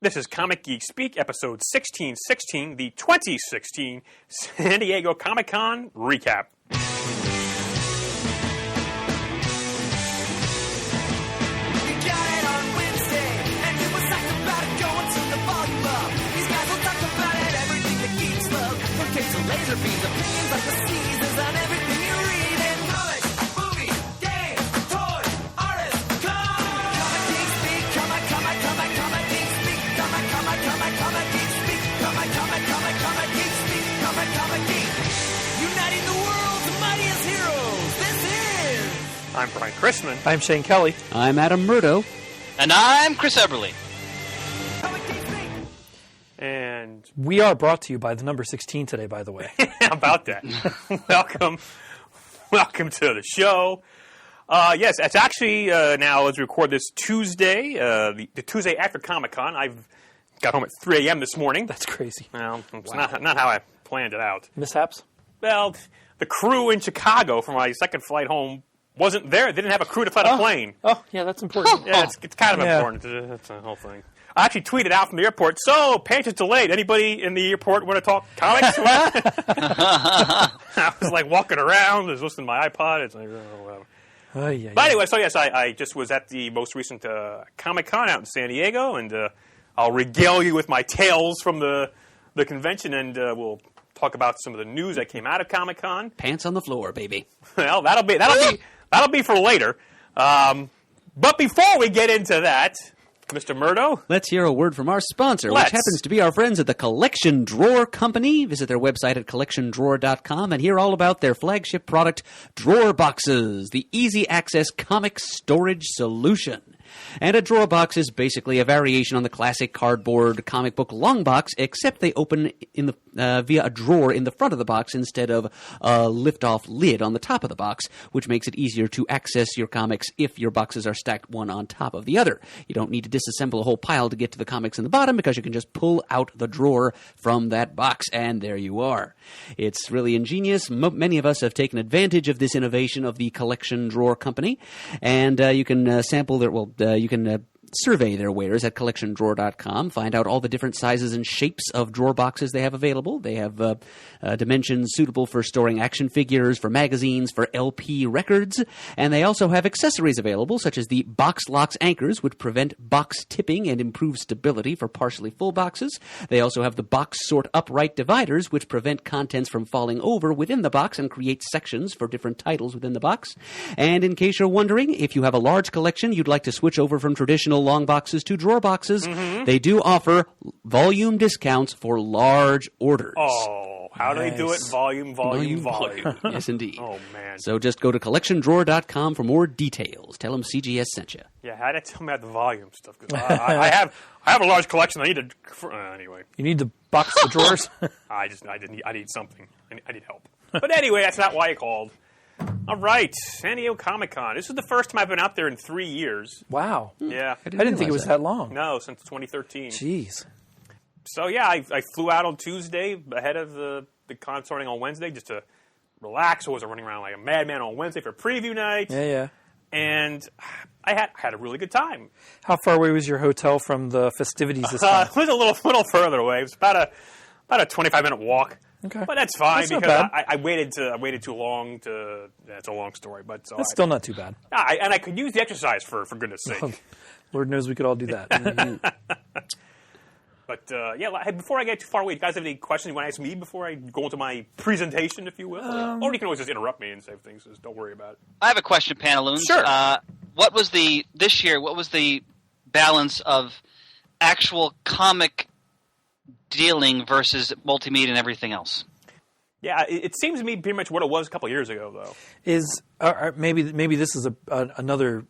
This is Comic Geek Speak, episode 1616, the 2016 San Diego ComicCon recap. Laser beams, opinions like the seasons on everything you read in comics, movies, games, toys, artists, Comic Geek Speak, Comic Geek Speak, Comic Geek Speak, Comic Geek Speak, Comic Geek. Uniting the world's mightiest heroes. This is... I'm Brian Chrisman. I'm Shane Kelly. I'm Adam Murdo. And I'm Chris Eberly. And we are brought to you by the number 16 today, by the way. How about that? Welcome to the show. Yes, it's actually now, as we record this Tuesday, the Tuesday after Comic-Con. I've got home at 3 a.m. this morning. That's crazy. Well, it's not how I planned it out. Mishaps? Well, the crew in Chicago for my second flight home wasn't there. They didn't have a crew to fly the plane. Oh, yeah, that's important. Yeah, it's kind of important. That's the whole thing. I actually tweeted out from the airport, so, page is delayed. Anybody in the airport want to talk comics? I was like walking around, I was listening to my iPod. It's like, whatever. But anyway, so yes, I just was at the most recent Comic-Con out in San Diego, and I'll regale you with my tales from the convention, and we'll talk about some of the news that came out of Comic-Con. Pants on the floor, baby. Well, that'll be for later. But before we get into that, Mr. Murdo? Let's hear a word from our sponsor, which happens to be our friends at the Collection Drawer Company. Visit their website at collectiondrawer.com and hear all about their flagship product, Drawer Boxes, the easy-access comic storage solution. And a drawer box is basically a variation on the classic cardboard comic book long box, except they open in the via a drawer in the front of the box instead of a lift-off lid on the top of the box, which makes it easier to access your comics if your boxes are stacked one on top of the other. You don't need to disassemble a whole pile to get to the comics in the bottom because you can just pull out the drawer from that box, and there you are. It's really ingenious. Many of us have taken advantage of this innovation of the Collection Drawer Company, and you can sample their, you can survey their wares at collectiondrawer.com, find out all the different sizes and shapes of drawer boxes they have available. They have dimensions suitable for storing action figures, for magazines, for LP records, and they also have accessories available, such as the box locks anchors, which prevent box tipping and improve stability for partially full boxes. They also have the box sort upright dividers, which prevent contents from falling over within the box and create sections for different titles within the box. And in case you're wondering, if you have a large collection you'd like to switch over from traditional long boxes to drawer boxes, they do offer volume discounts for large orders. Oh, how do they do it? Volume. Yes, indeed. Oh, man. So just go to collectiondrawer.com for more details. Tell them CGS sent you. Yeah, how did they tell me about the volume stuff? Because I have a large collection. I need to... anyway. You need to box the drawers? I need something. I need help. But anyway, that's not why I called. All right, San Diego Comic-Con. This is the first time I've been out there in 3 years. Wow. Yeah. I didn't think it was that long. No, since 2013. Jeez. So, yeah, I flew out on Tuesday ahead of the con starting on Wednesday just to relax. I wasn't running around like a madman on Wednesday for preview night. Yeah. And I had a really good time. How far away was your hotel from the festivities this time? It was a little further away. It was about a 25-minute walk. Okay. But that's fine because I waited too long to. It's a long story, but so that's still not too bad. And I could use the exercise for goodness sake. Lord knows we could all do that. But before I get too far away, you guys have any questions you want to ask me before I go into my presentation, if you will? Or you can always just interrupt me and say things. So don't worry about it. I have a question, Pantaloons. Sure. What was the balance of actual comic dealing versus multimedia and everything else? Yeah, it seems to me pretty much what it was a couple of years ago, though. Maybe this is another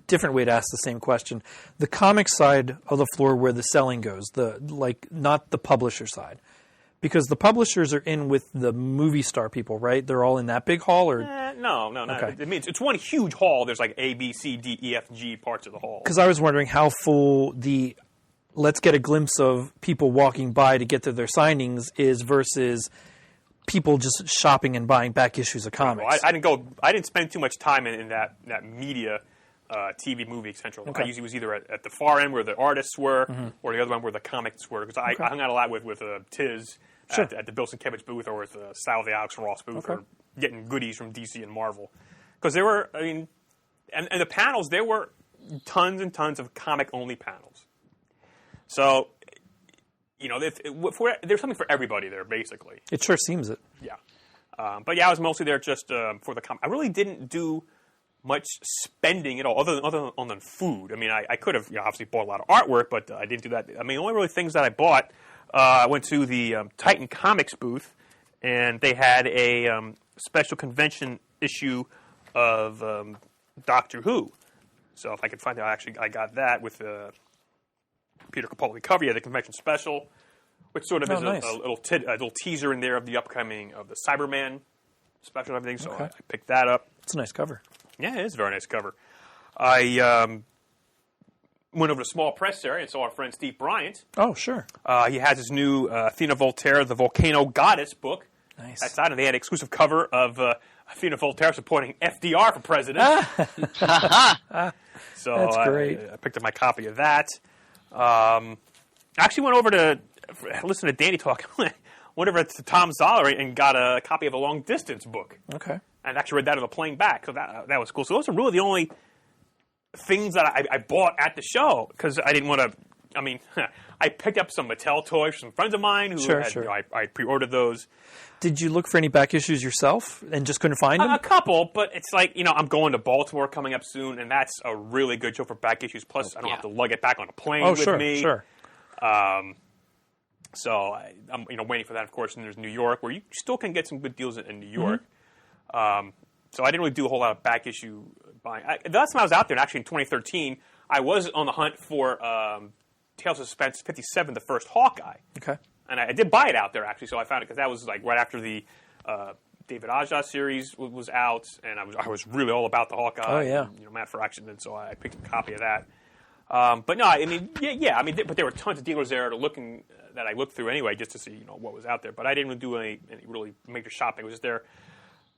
different way to ask the same question. The comic side of the floor where the selling goes, not the publisher side. Because the publishers are in with the movie star people, right? They're all in that big hall? Or No. Okay. I mean, it's one huge hall. There's like A, B, C, D, E, F, G parts of the hall. Because I was wondering how full the let's get a glimpse of people walking by to get to their signings is versus people just shopping and buying back issues of comics. Well, I didn't spend too much time in that media TV movie central. Okay. I usually was either at the far end where the artists were, or the other one where the comics were. Because I hung out a lot with Tiz at the Bill Sienkiewicz booth, or with Sal the Alex Ross booth, or getting goodies from DC and Marvel. Because there were, and the panels, there were tons and tons of comic-only panels. So, there's something for everybody there, basically. It sure seems it. Yeah. But yeah, I was mostly there just for the comic. I really didn't do much spending at all, other than food. I mean, I could have obviously bought a lot of artwork, but I didn't do that. I mean, the only really things that I bought, I went to the Titan Comics booth, and they had a special convention issue of Doctor Who. So if I could find out, I got that with Peter Capaldi cover. Yeah, the convention special, which sort of is nice. a little teaser in there of the upcoming of the Cyberman special and everything. So Okay. I picked that up. It's a nice cover. Yeah, it is a very nice cover. I went over to Small Press area and saw our friend Steve Bryant. Oh, sure. He has his new Athena Voltaire, the Volcano Goddess book. Nice. That's out, and they had an exclusive cover of Athena Voltaire supporting FDR for president. So That's great. I picked up my copy of that. I actually went over to listen to Danny talk. Went over to Tom Zoller and got a copy of a Long Distance book. Okay. And actually read that on the plane back, so that was cool. So those are really the only things that I bought at the show, because I didn't want to. I mean, I picked up some Mattel toys from friends of mine who Sure, had. sure. I pre-ordered those. Did you look for any back issues yourself and just couldn't find them? A couple, but it's like, I'm going to Baltimore coming up soon, and that's a really good show for back issues. Plus, I don't have to lug it back on a plane with me. Sure. So I'm waiting for that, of course. And there's New York, where you still can get some good deals in New York. So I didn't really do a whole lot of back issue buying. The last time I was out there, actually in 2013, I was on the hunt for Tales of Suspense 57, the first Hawkeye. Okay. And I did buy it out there, actually, so I found it, because that was like right after the David Aja series was out, and I was really all about the Hawkeye. Oh, yeah. And, Matt for Action, and so I picked up a copy of that. But no, I mean, but there were tons of dealers there that I looked through anyway, just to see, what was out there. But I didn't really do any really major shopping. I was just there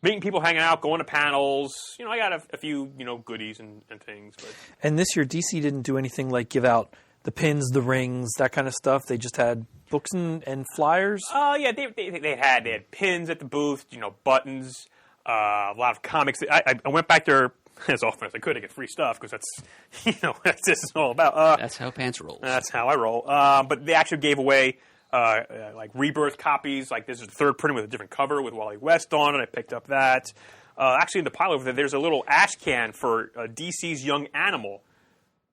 meeting people, hanging out, going to panels. I got a few, goodies and things. But. And this year, DC didn't do anything like give out the pins, the rings, that kind of stuff. They just had books and flyers. Yeah, they had pins at the booth, buttons, a lot of comics. I went back there as often as I could to get free stuff, because that's what this is all about. That's how Pants rolls. That's how I roll. But they actually gave away like Rebirth copies. Like, this is the third printing with a different cover with Wally West on it. I picked up that. Actually, in the pile over there, there's a little ash can for DC's Young Animal,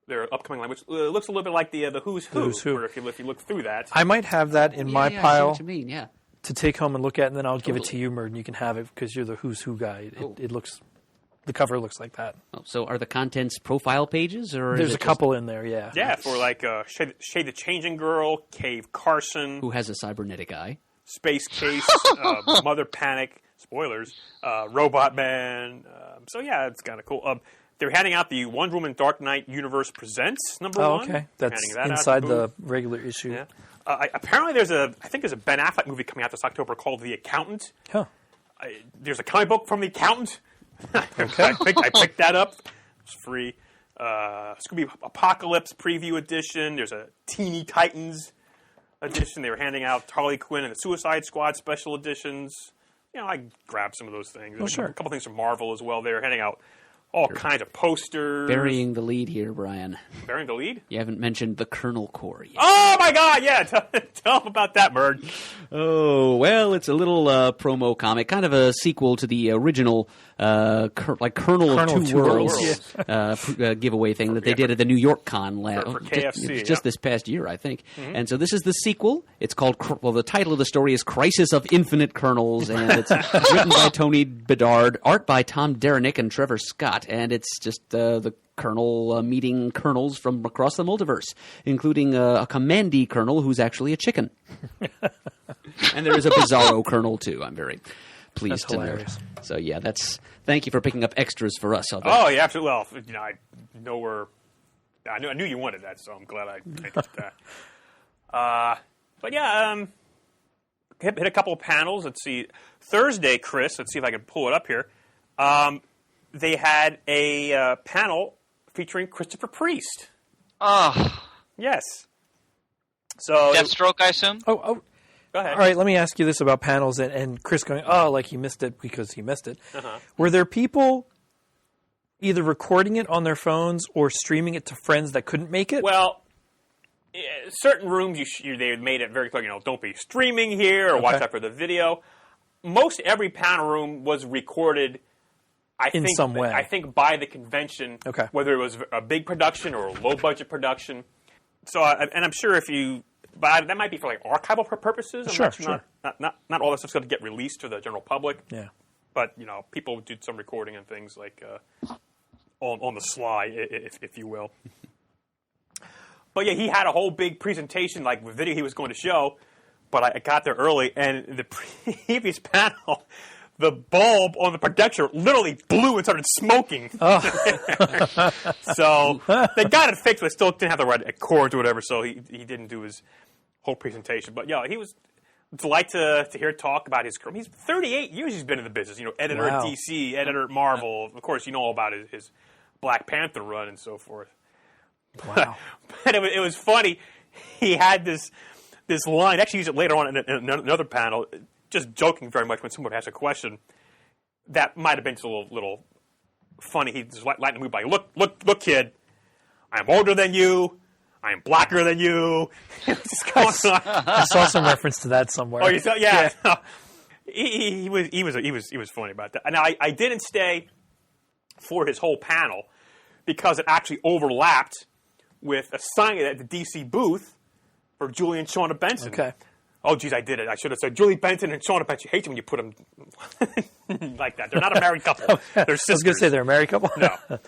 their upcoming line, which looks a little bit like the Who's Who. Who's Who. Where if you look through that, I might have that in my I see pile what you mean, yeah. to take home and look at, and then I'll give it to you, Murd, and you can have it because you're the Who's Who guy. It looks, the cover looks like that. Oh, so are the contents profile pages, or There's is a it couple in there, yeah. yeah, for like Shay the Changing Girl, Cave Carson, who has a cybernetic eye? Space Case, Mother Panic, spoilers, Robot Man. So yeah, it's kind of cool. They're handing out the Wonder Woman Dark Knight Universe Presents #1. Oh, okay. That's Handing that out inside to the booth. regular issue. Yeah. Apparently, there's a Ben Affleck movie coming out this October called The Accountant. Huh. There's a comic book from The Accountant. I picked that up. It's free. Scooby Apocalypse Preview Edition. There's a Teeny Titans edition. They were handing out Harley Quinn and the Suicide Squad special editions. I grabbed some of those things. Oh, sure. A couple things from Marvel as well. They were handing out all kinds of posters. Burying the lead here, Brian. Burying the lead? You haven't mentioned the Colonel Corps yet. Oh, my God, yeah. Tell them about that, Murd. Oh, well, it's a little promo comic, kind of a sequel to the original Colonel of Two Worlds giveaway thing that they did at the New York Con For KFC, just this past year, I think. Mm-hmm. And so this is the sequel. It's called, the title of the story is Crisis of Infinite Colonels, and it's written by Tony Bedard, art by Tom Derenick and Trevor Scott, and it's just the Colonel meeting colonels from across the multiverse, including a Commandy Colonel who's actually a chicken. And there is a Bizarro Colonel, too. I'm very pleased to note. So, yeah, thank you for picking up extras for us. Oh, yeah, absolutely. Well, I knew you wanted that, so I'm glad I did that. But, yeah, hit a couple of panels. Let's see. Thursday, Chris, let's see if I can pull it up here. They had a panel featuring Christopher Priest. Oh, Yes. So Deathstroke, I assume. Oh. go ahead. All right, let me ask you this about panels and Chris going, like he missed it because he missed it. Uh-huh. Were there people either recording it on their phones or streaming it to friends that couldn't make it? Well, certain rooms they made it very clear. Don't be streaming here or watch out for the video. Most every panel room was recorded. I think some way. I think by the convention, whether it was a big production or a low budget production. So, and I'm sure but that might be for like archival purposes. Sure. Not all this stuff's going to get released to the general public. Yeah. But people did some recording and things like on the sly, if you will. But yeah, he had a whole big presentation, like with video he was going to show. But I got there early, and the previous panel, the bulb on the projector literally blew and started smoking. Oh. So they got it fixed, but still didn't have the right cords or whatever. So he didn't do his whole presentation. But yeah, he was delighted to hear talk about his career. He's 38 years he's been in the business. Editor at DC, editor at Marvel. Of course, you know all about his Black Panther run and so forth. Wow. But it was funny. He had this line. Actually, used it later on in another panel. Just joking very much when someone asks a question that might have been just a little funny. He just lightened the mood by, look, kid, I'm older than you. I am blacker than you. I saw some reference to that somewhere. Oh, you saw? Yeah. He was funny about that. Now I didn't stay for his whole panel because it actually overlapped with a signing at the DC booth for Julie and Shauna Benson. Okay. Oh, geez, I did it. I should have said Julie Benson and Shauna Benson. You hate them when you put them like that. They're not a married couple. They're sisters. I was going to say they're a married couple? No.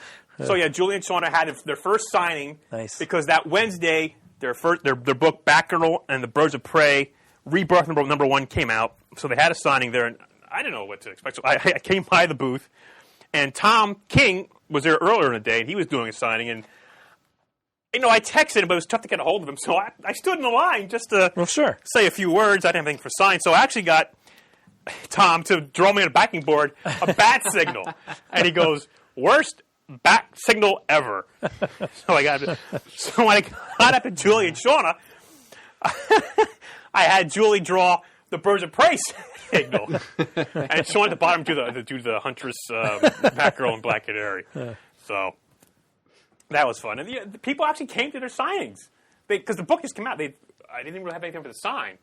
So, yeah, Julie and Shauna had their first signing. Nice. Because that Wednesday, their book, Batgirl and the Birds of Prey, Rebirth number 1 came out. So they had a signing there, and I didn't know what to expect. So I came by the booth, and Tom King was there earlier in the day, and he was doing a signing, and I texted him, but it was tough to get a hold of him. So I stood in the line just to say a few words. I didn't have anything for sign. So I actually got Tom to draw me on a backing board a bat signal. And he goes, worst bat signal ever. So when I got up to Julie and Shauna, I had Julie draw the Birds of Prey signal. And Shauna at the bottom do the Huntress, Batgirl, and Black Canary. So that was fun. And the people actually came to their signings. Because the book just came out. I didn't really have anything for the sign.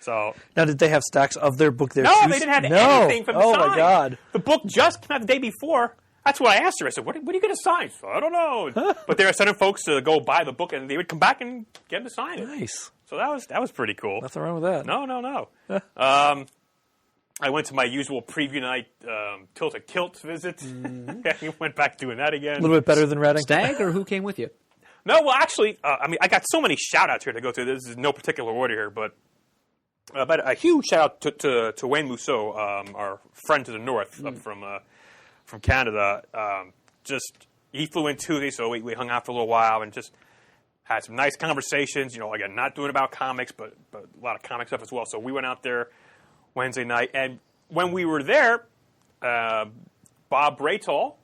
Now, did they have stacks of their book there? No, they didn't have anything for the sign. Oh, my God. The book just came out the day before. That's what I asked her. I said, what are you going to sign? So, I don't know. But they were sending folks to go buy the book, and they would come back and get them to sign it. Nice. So that was pretty cool. Nothing wrong with that. No. I went to my usual preview night Tilted Kilt visit. Mm-hmm. Went back doing that again. A little bit better than Reading. Stag, or who came with you? No, well, actually, I got so many shout-outs here to go through. This is no particular order here, but a huge shout-out to Wayne Mousseau, our friend to the north up from Canada. He flew in Tuesday, so we hung out for a little while and just had some nice conversations. Again, not doing about comics, but a lot of comic stuff as well. So we went out there Wednesday night, and when we were there, Bob Braytall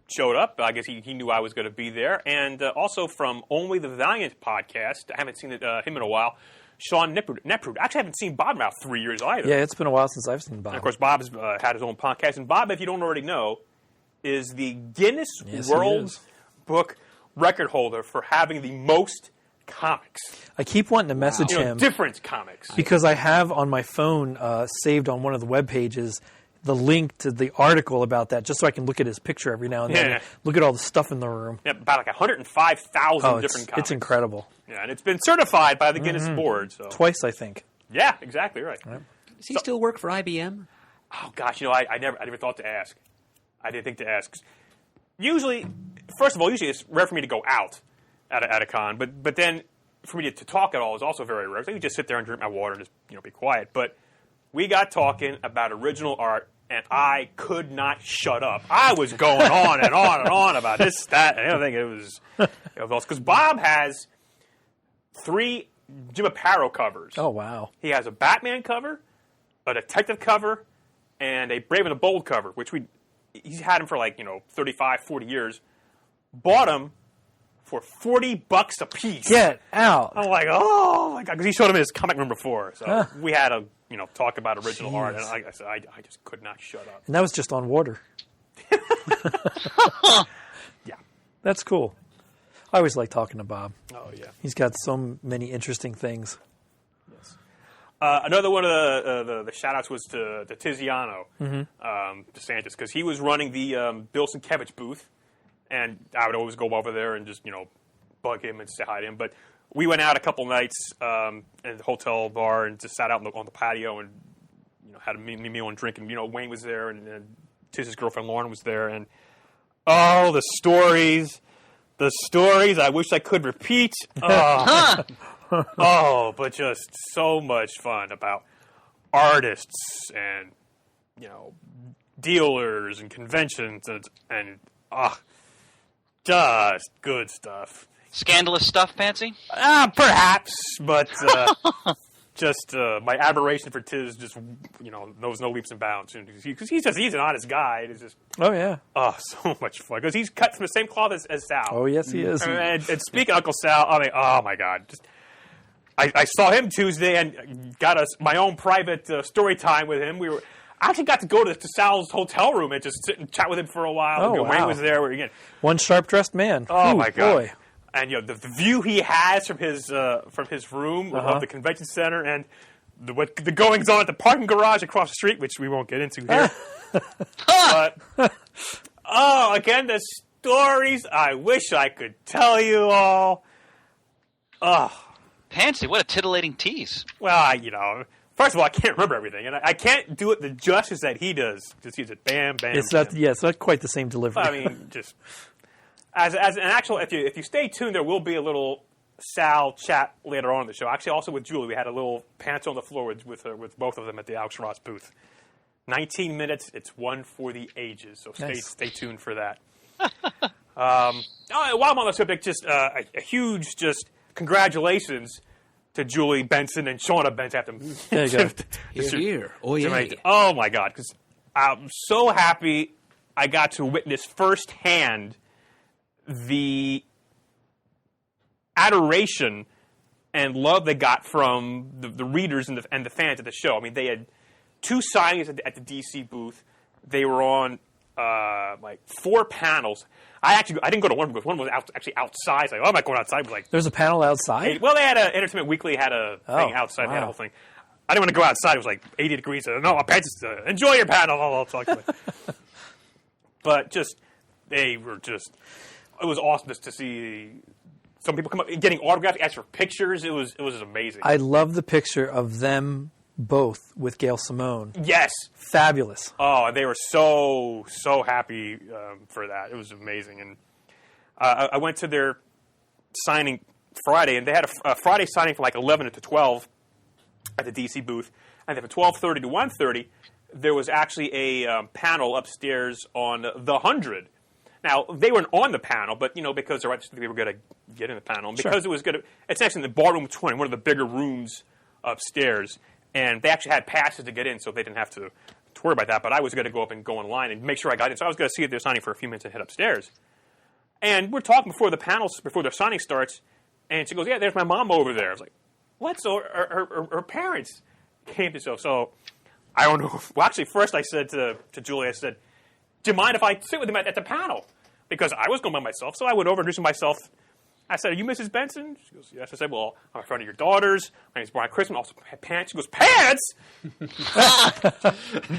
showed up. I guess he knew I was going to be there. And also from Only the Valiant podcast, I haven't seen him in a while, Sean Neprud. Actually, I haven't seen Bob in about 3 years either. Yeah, it's been a while since I've seen Bob. And of course, Bob's had his own podcast. And Bob, if you don't already know, is the Guinness World Book record holder for having the most comics. I keep wanting to message him. Different comics. Because I have on my phone saved on one of the web pages the link to the article about that, just so I can look at his picture every now and then. And look at all the stuff in the room. Yeah, about like 105,000 different comics. It's incredible. Yeah, and it's been certified by the Guinness board. So. Twice, I think. Yeah, exactly right. Does he still work for IBM? Oh gosh, I never thought to ask. I didn't think to ask. Usually, first of all, it's rare for me to go out at a con, but then for me to talk at all is also very rare. So you just sit there and drink my water and just be quiet. But we got talking about original art, and I could not shut up. I was going on and on and on about this, that, and everything. It was awesome. Because Bob has 3 Jim Aparo covers. Oh, wow. He has a Batman cover, a Detective cover, and a Brave and the Bold cover, which he's had him for 35, 40 years. bought them for $40 a piece. Get out. I'm like, oh my god, because he showed him his comic room before, so we had a talk about original art, and I said I just could not shut up. And that was just on water. Yeah, that's cool. I always like talking to Bob. Oh yeah, He's got so many interesting things. yes. Another one of the shout-outs was to Tiziano DeSantis, because he was running the Bill Sienkiewicz booth, and I would always go over there and just bug him and say hi to him. But we went out a couple nights in the hotel bar and just sat out on the patio and had a meal and drink. And Wayne was there, and Tiz's girlfriend Lauren was there, and the stories I wish I could repeat. But just so much fun about artists and dealers and conventions and just good stuff. Scandalous stuff, Pansy? Perhaps, but just my admiration for Tiz just knows no leaps and bounds, because he's an honest guy. It's just so much fun, because he's cut from the same cloth as Sal. Oh yes, he is. And speaking of Uncle Sal, I mean, oh my God, I saw him Tuesday and got my own private story time with him. I actually got to go to Sal's hotel room and just sit and chat with him for a while. Oh, wow. Wayne was there. One sharp-dressed man. Oh my God. Boy. And the view he has from his room of the convention center, and the goings on at the parking garage across the street, which we won't get into here. But again, the stories I wish I could tell you all. Pansy, what a titillating tease. Well, first of all, I can't remember everything, and I can't do it the justice that he does. Just use it, bam, bam. It's bam. not quite the same delivery. I mean, just as an actual, if you stay tuned, there will be a little Sal chat later on in the show. Actually, also with Julie, we had a little pants on the floor with both of them at the Alex Ross booth. 19 minutes. It's one for the ages. So stay tuned for that. While I'm on the subject, just a huge congratulations to Julie Benson and Shauna Benson. There you go. Here. Oh, yeah. Oh, my God. Because I'm so happy I got to witness firsthand the adoration and love they got from the readers and the fans of the show. I mean, they had 2 signings at the DC booth. They were on 4 panels. I didn't go to one because one was actually outside. Like, I'm not going outside. There's a panel outside? Well, they had Entertainment Weekly had a thing outside. Wow. They had a whole thing. I didn't want to go outside. It was 80 degrees. No, enjoy your panel. I'll talk to you. But it was awesome just to see some people come up getting autographs, ask for pictures. It was amazing. I love the picture of them both with Gail Simone. Yes. Fabulous. Oh, they were so happy for that. It was amazing. And I went to their signing Friday, and they had a Friday signing for 11 to 12 at the DC booth. And then from 12:30 to 1:30, there was actually a panel upstairs on the 100. Now, they weren't on the panel, but, because they were going to get in the panel. And because it was going to, it's actually in the Ballroom 20, one of the bigger rooms upstairs. And they actually had passes to get in, so they didn't have to worry about that. But I was going to go up and go in line and make sure I got in. So I was going to see if they're signing for a few minutes and head upstairs. And we're talking before their signing starts. And she goes, yeah, there's my mom over there. I was like, what? So her parents came to show. So I don't know. Well, actually, first I said to Julie, I said, do you mind if I sit with them at the panel? Because I was going by myself. So I went over and introduced myself. I said, are you Mrs. Benson? She goes, yes. I said, well, I'm a friend of your daughter's. My name's Brian Christman. Also had pants. She goes, pants?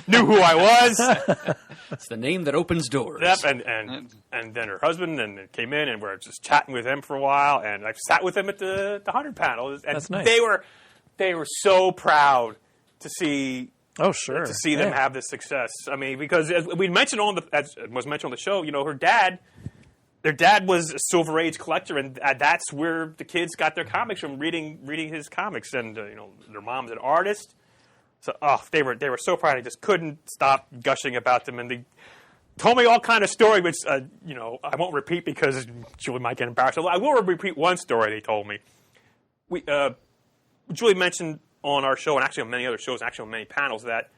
Knew who I was. It's the name that opens doors. Yep, and then her husband came in, and we're just chatting with him for a while. And I sat with them at the 100 panel. And that's nice. They were so proud to see. Oh, sure. To see them have this success. I mean, because as we mentioned as was mentioned on the show, their dad was a Silver Age collector, and that's where the kids got their comics from, reading his comics. And their mom's an artist, so they were so proud. I just couldn't stop gushing about them, and they told me all kind of stories, which I won't repeat because Julie might get embarrassed. I will repeat one story they told me. Julie mentioned on our show, and actually on many other shows, and actually on many panels, that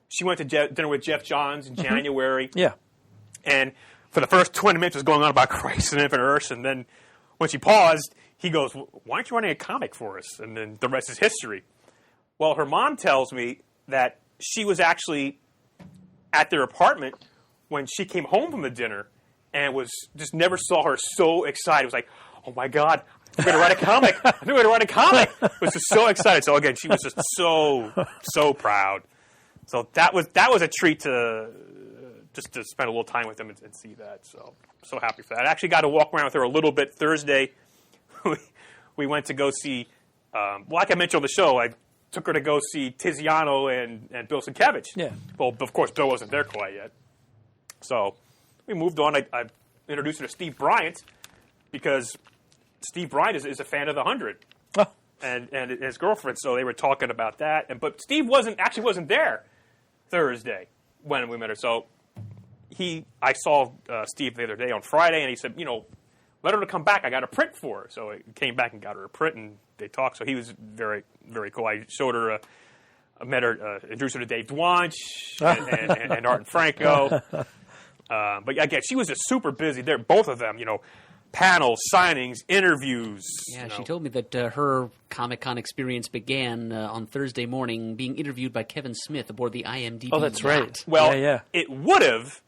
she went to dinner with Jeff Johns in January. Yeah. And for the first 20 minutes was going on about Christ and Infinite Earth, and then when she paused, he goes, "Why aren't you running a comic for us?" And then the rest is history. Well, her mom tells me that she was actually at their apartment when she came home from the dinner and was just never saw her so excited. It was like, "Oh my God, I'm going to write a comic. I'm going to write a comic." Was just so excited. So again, she was just so proud. So that was a treat to just to spend a little time with them and see that. So happy for that. I actually got to walk around with her a little bit Thursday. We went to go see, like I mentioned on the show, I took her to go see Tiziano and Bill Sienkiewicz. Yeah. Well, of course, Bill wasn't there quite yet. So we moved on. I introduced her to Steve Bryant because Steve Bryant is a fan of The 100. Oh. And his girlfriend, so they were talking about that. But Steve wasn't there Thursday when we met her. So I saw Steve the other day on Friday, and he said, let her come back. I got a print for her. So I came back and got her a print, and they talked. So he was very, very cool. I showed her, I met her, introduced her to Dave Dwanch and Art and Franco. But again, she was just super busy. They're both of them, panels, signings, interviews. Yeah, she told me that her Comic-Con experience began on Thursday morning being interviewed by Kevin Smith aboard the IMDb. Oh, that's yacht. right. Well, yeah. It would have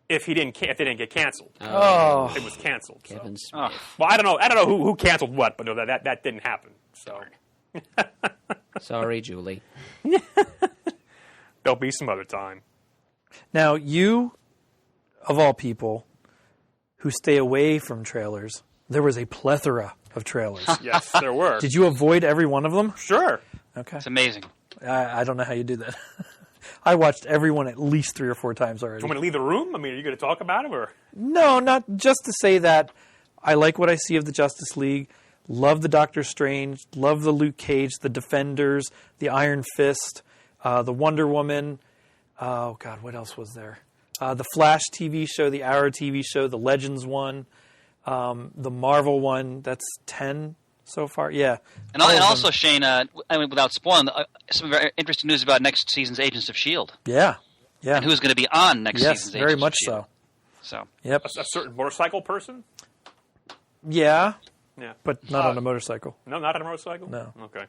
if they didn't get canceled. Oh. It was canceled. Kevin Smith. Well, I don't know who canceled what, but no, that didn't happen. So Sorry, Julie. there'll be some other time. Now, you, of all people, who stay away from trailers, there was a plethora of trailers. Yes, there were. Did you avoid every one of them? Sure. Okay. It's amazing. I don't know how you do that. I watched every one at least 3 or 4 times already. Do you want me to leave the room? I mean, are you going to talk about it? Or? No, not just to say that I like what I see of the Justice League, love the Doctor Strange, love the Luke Cage, the Defenders, the Iron Fist, the Wonder Woman. Oh, God, what else was there? The Flash TV show, the Arrow TV show, the Legends one, the Marvel one. That's 10 so far. Yeah. And also, Shane, without spoiling, some very interesting news about next season's Agents of S.H.I.E.L.D. Yeah. And who's going to be on next season's Agents very much of S.H.I.E.L.D. so. So. Yep. A certain motorcycle person? Yeah. Yeah. But not on a motorcycle. No, not on a motorcycle? No. Okay.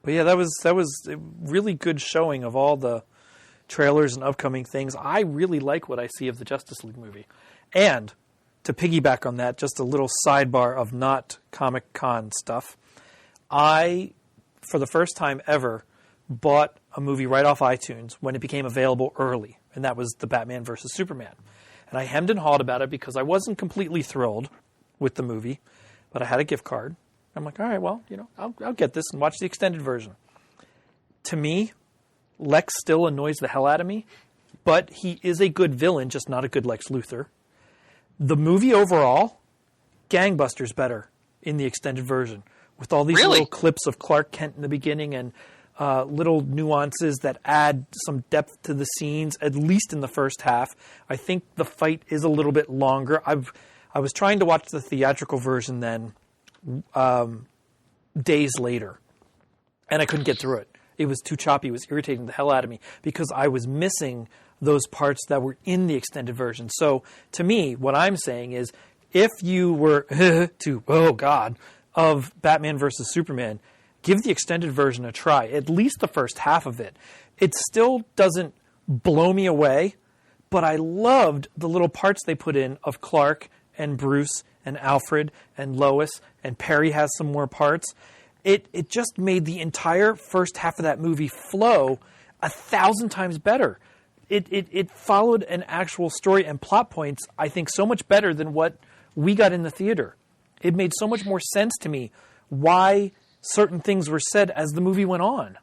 But yeah, that was a really good showing of all the trailers and upcoming things. I really like what I see of the Justice League movie. And to piggyback on that, just a little sidebar of not ComicCon stuff. I, for the first time ever, bought a movie right off iTunes when it became available early, and that was the Batman vs. Superman. And I hemmed and hawed about it because I wasn't completely thrilled with the movie, but I had a gift card. I'm like, all right, well, I'll get this and watch the extended version. To me, Lex still annoys the hell out of me, but he is a good villain, just not a good Lex Luthor. The movie overall, gangbusters better in the extended version, with all these little clips of Clark Kent in the beginning and little nuances that add some depth to the scenes, at least in the first half. I think the fight is a little bit longer. I was trying to watch the theatrical version then days later, and I couldn't get through it. It was too choppy. It was irritating the hell out of me because I was missing those parts that were in the extended version. So to me, what I'm saying is if you were of Batman versus Superman, give the extended version a try, at least the first half of it. It still doesn't blow me away, but I loved the little parts they put in of Clark and Bruce and Alfred and Lois, and Perry has some more parts. It just made the entire first half of that movie flow 1,000 times better. It followed an actual story and plot points, I think, so much better than what we got in the theater. It made so much more sense to me why certain things were said as the movie went on.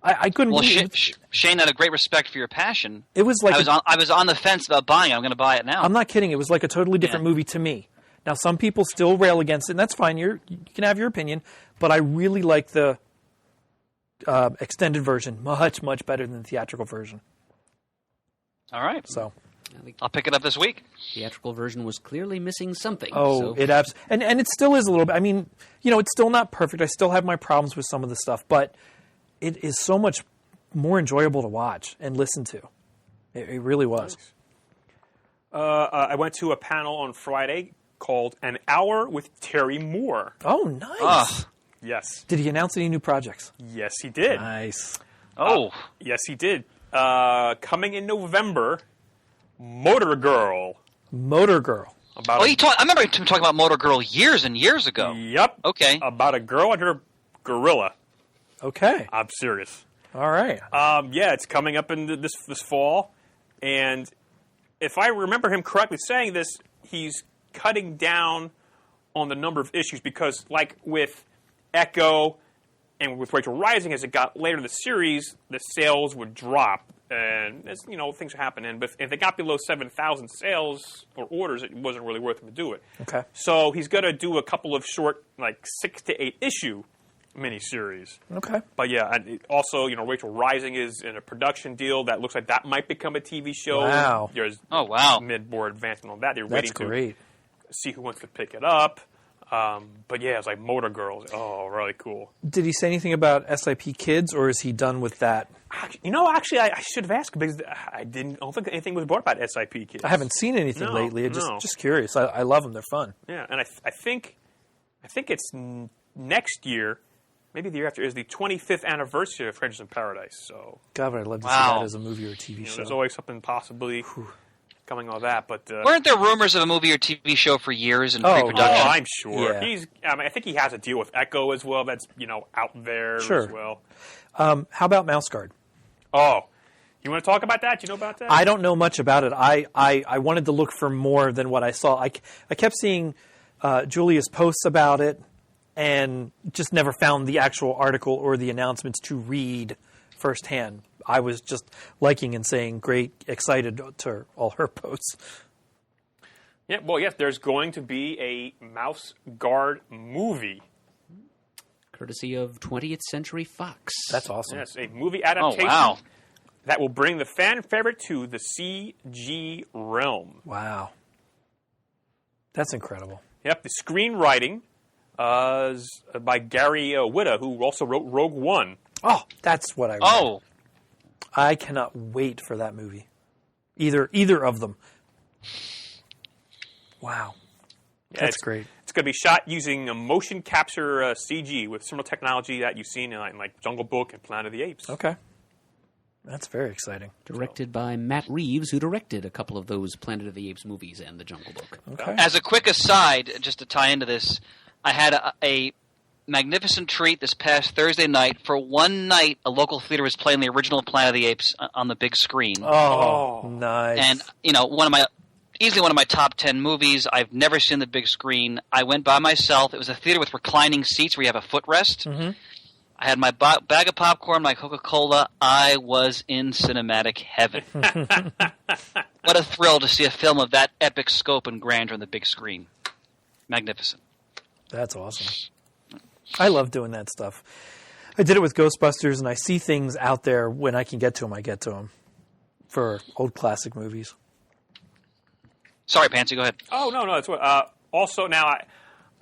I couldn't believe it. Shane had a great respect for your passion. It was like I was on the fence about buying it. I'm going to buy it now. I'm not kidding. It was like a totally different movie to me. Now, some people still rail against it, and that's fine. You can have your opinion, but I really like the extended version much, much better than the theatrical version. All right. So I'll pick it up this week. The theatrical version was clearly missing something. Oh, it and it still is a little bit. I mean, it's still not perfect. I still have my problems with some of the stuff, but it is so much more enjoyable to watch and listen to. It really was. I went to a panel on Friday called An Hour with Terry Moore. Oh, nice. Yes. Did he announce any new projects? Yes, he did. Nice. Yes, he did. Coming in November, Motor Girl. Motor Girl. About I remember him talking about Motor Girl years and years ago. Yep. Okay. About a girl and her gorilla. Okay. I'm serious. All right. Yeah, it's coming up in this fall, and if I remember him correctly saying this, he's cutting down on the number of issues because, like with Echo and with Rachel Rising, as it got later in the series, the sales would drop, and things are happening. But if they got below 7,000 sales or orders, it wasn't really worth him to do it. Okay. So he's going to do a couple of short, like 6 to 8 issue miniseries. Okay. But yeah, and also, Rachel Rising is in a production deal that looks like that might become a TV show. Wow. There's mid-board advancement on that. They're waiting great. to see who wants to pick it up. But yeah, it's like Motor Girls. Oh, really cool. Did he say anything about SIP Kids, or is he done with that? Actually, I should have asked because I don't think anything was brought about SIP Kids. I haven't seen anything lately. I'm just curious. I love them. They're fun. Yeah, and I think it's next year. Maybe the year after is the 25th anniversary of Strangers in Paradise. So, God, but I'd love to see that as a movie or a TV show. There's always something possibly coming on that. But weren't there rumors of a movie or TV show for years in pre-production? Oh, I'm sure. Yeah. I think he has a deal with Echo as well. That's out there as well. How about Mouse Guard? Oh, you want to talk about that? Do you know about that? I don't know much about it. I wanted to look for more than what I saw. I kept seeing Julia's posts about it, and just never found the actual article or the announcements to read firsthand. I was just liking and saying great, excited to all her posts. Yeah, well, yes, there's going to be a Mouse Guard movie. Courtesy of 20th Century Fox. That's awesome. Yes, a movie adaptation that will bring the fan favorite to the CG realm. Wow. That's incredible. Yep, the screenwriting is by Gary Whitta, who also wrote Rogue One. Oh, that's what I read. Oh. I cannot wait for that movie. Either of them. Wow. Yeah, that's great. It's going to be shot using a motion capture CG with similar technology that you've seen in like Jungle Book and Planet of the Apes. Okay. That's very exciting. Directed by Matt Reeves, who directed a couple of those Planet of the Apes movies and the Jungle Book. Okay. As a quick aside, just to tie into this, I had a magnificent treat this past Thursday night. For one night, a local theater was playing the original Planet of the Apes on the big screen. Oh, nice. And, easily one of my top 10 movies. I've never seen the big screen. I went by myself. It was a theater with reclining seats where you have a footrest. Mm-hmm. I had my bag of popcorn, my Coca-Cola. I was in cinematic heaven. What a thrill to see a film of that epic scope and grandeur on the big screen. Magnificent. That's awesome. I love doing that stuff. I did it with Ghostbusters, and I see things out there when I can get to them. I get to them for old classic movies. Sorry, Pansy, go ahead. Oh, no, it's what. Also, now,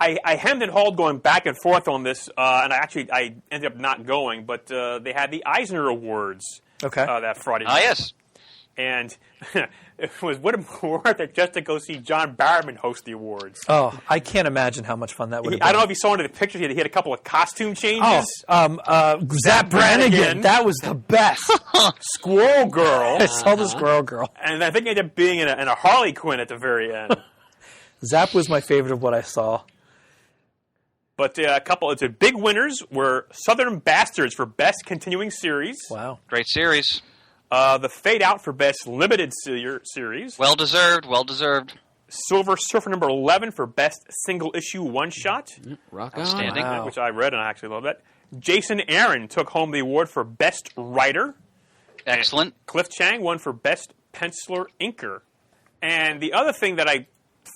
I hemmed and hawed going back and forth on this, and I ended up not going, but they had the Eisner Awards that Friday night. Ah, yes. And it was would have been worth it just to go see John Barrowman host the awards. Oh, I can't imagine how much fun that would have been. I don't know if you saw into the pictures. He had a couple of costume changes. Zap Brannigan. That was the best. Squirrel Girl. I saw the Squirrel Girl. And I think he ended up being in a Harley Quinn at the very end. Zap was my favorite of what I saw. But a couple of the big winners were Southern Bastards for Best Continuing Series. Wow. Great series. The Fade Out for Best Limited Series. Well deserved. Silver Surfer number 11 for Best Single Issue One Shot. Rock on. Outstanding. Wow. Which I read and I actually love that. Jason Aaron took home the award for Best Writer. Excellent. Cliff Chang won for Best Penciler Inker. And the other thing that I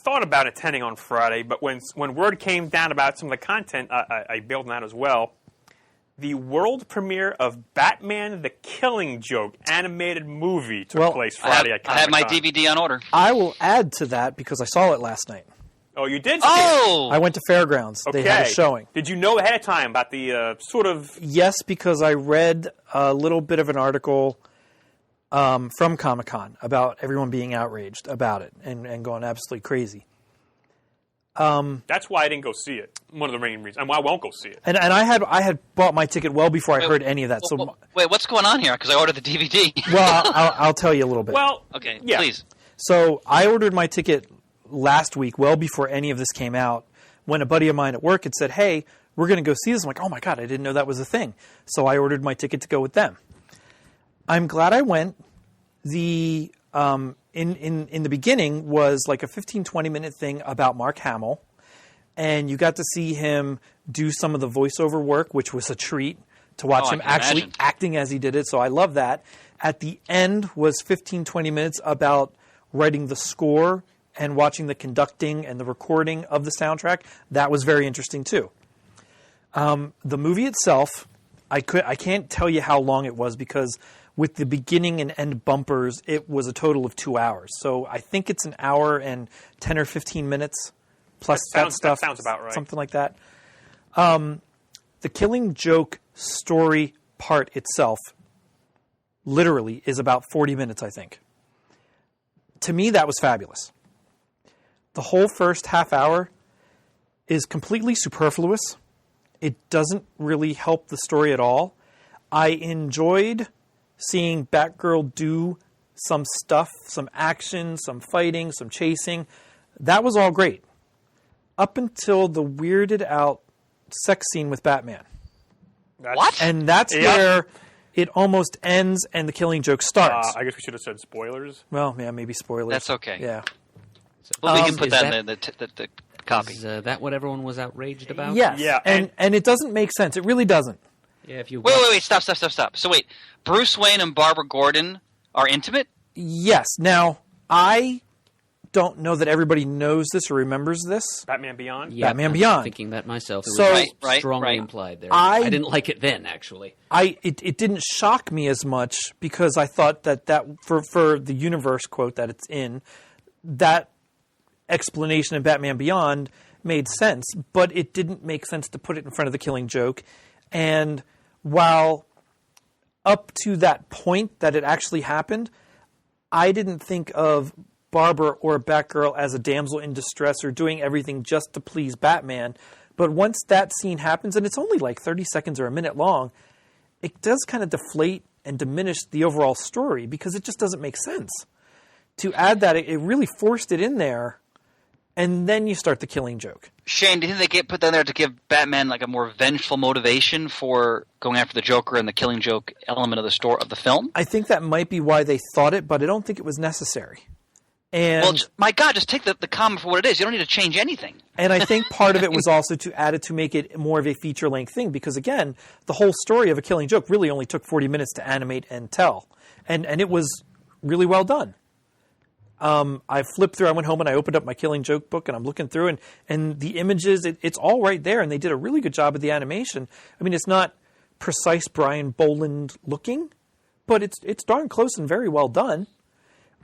thought about attending on Friday, but when word came down about some of the content, I bailed on that as well. The world premiere of Batman the Killing Joke animated movie took place Friday at ComicCon. I have my DVD on order. I will add to that because I saw it last night. Oh, you did see Oh! I went to Fairgrounds. it? They had a showing. Did you know ahead of time about the sort of... Yes, because I read a little bit of an article from ComicCon about everyone being outraged about it and going absolutely crazy. That's why I didn't go see it. One of the main reasons. And why I won't go see it. And I had bought my ticket well before I heard any of that. So wait, what's going on here? Because I ordered the DVD. well, I'll tell you a little bit. Well, Okay, yeah. please. So I ordered my ticket last week, well before any of this came out, when a buddy of mine at work had said, hey, we're going to go see this. I'm like, oh my God, I didn't know that was a thing. So I ordered my ticket to go with them. I'm glad I went. The in the beginning was like a 15-20 minute thing about Mark Hamill, and you got to see him do some of the voiceover work, which was a treat to watch him actually acting as he did it. So I love that. At the end was 15-20 minutes about writing the score and watching the conducting and the recording of the soundtrack. That was very interesting too. The movie itself, I can't tell you how long it was because with the beginning and end bumpers, it was a total of 2 hours. So I think it's an hour and 10 or 15 minutes plus that stuff. That sounds about right. Something like that. The Killing Joke story part itself literally is about 40 minutes, I think. To me, that was fabulous. The whole first half hour is completely superfluous. It doesn't really help the story at all. I enjoyed seeing Batgirl do some stuff, some action, some fighting, some chasing. That was all great. Up until the weirded out sex scene with Batman. What? And that's where it almost ends and the Killing Joke starts. I guess we should have said spoilers. Well, yeah, maybe spoilers. That's okay. Yeah. Well, we can put is that in the copy. Is that what everyone was outraged about? Yes. Yeah, And it doesn't make sense. It really doesn't. Yeah, if you Wait, stop. So wait, Bruce Wayne and Barbara Gordon are intimate? Yes. Now, I don't know that everybody knows this or remembers this. Batman Beyond? Yeah, Batman I'm Beyond. thinking that myself. It So- was Right, strongly right. implied there. I didn't like it then, actually. It didn't shock me as much because I thought that for the universe quote that it's in, that explanation in Batman Beyond made sense, but it didn't make sense to put it in front of the Killing Joke. And while up to that point that it actually happened, I didn't think of Barbara or Batgirl as a damsel in distress or doing everything just to please Batman. But once that scene happens, and it's only like 30 seconds or a minute long, it does kind of deflate and diminish the overall story because it just doesn't make sense. To add that, it really forced it in there, and then you start the Killing Joke. Shane, do you think they put that there to give Batman like a more vengeful motivation for going after the Joker and the Killing Joke element of the film? I think that might be why they thought it, but I don't think it was necessary. And Well, my God, just take the comic for what it is. You don't need to change anything. And I think part of it was also to add it to make it more of a feature-length thing because, again, the whole story of A Killing Joke really only took 40 minutes to animate and tell. And it was really well done. I flipped through, I went home and I opened up my Killing Joke book and I'm looking through and the images, it's all right there and they did a really good job of the animation. I mean, it's not precise Brian Boland looking, but it's darn close and very well done.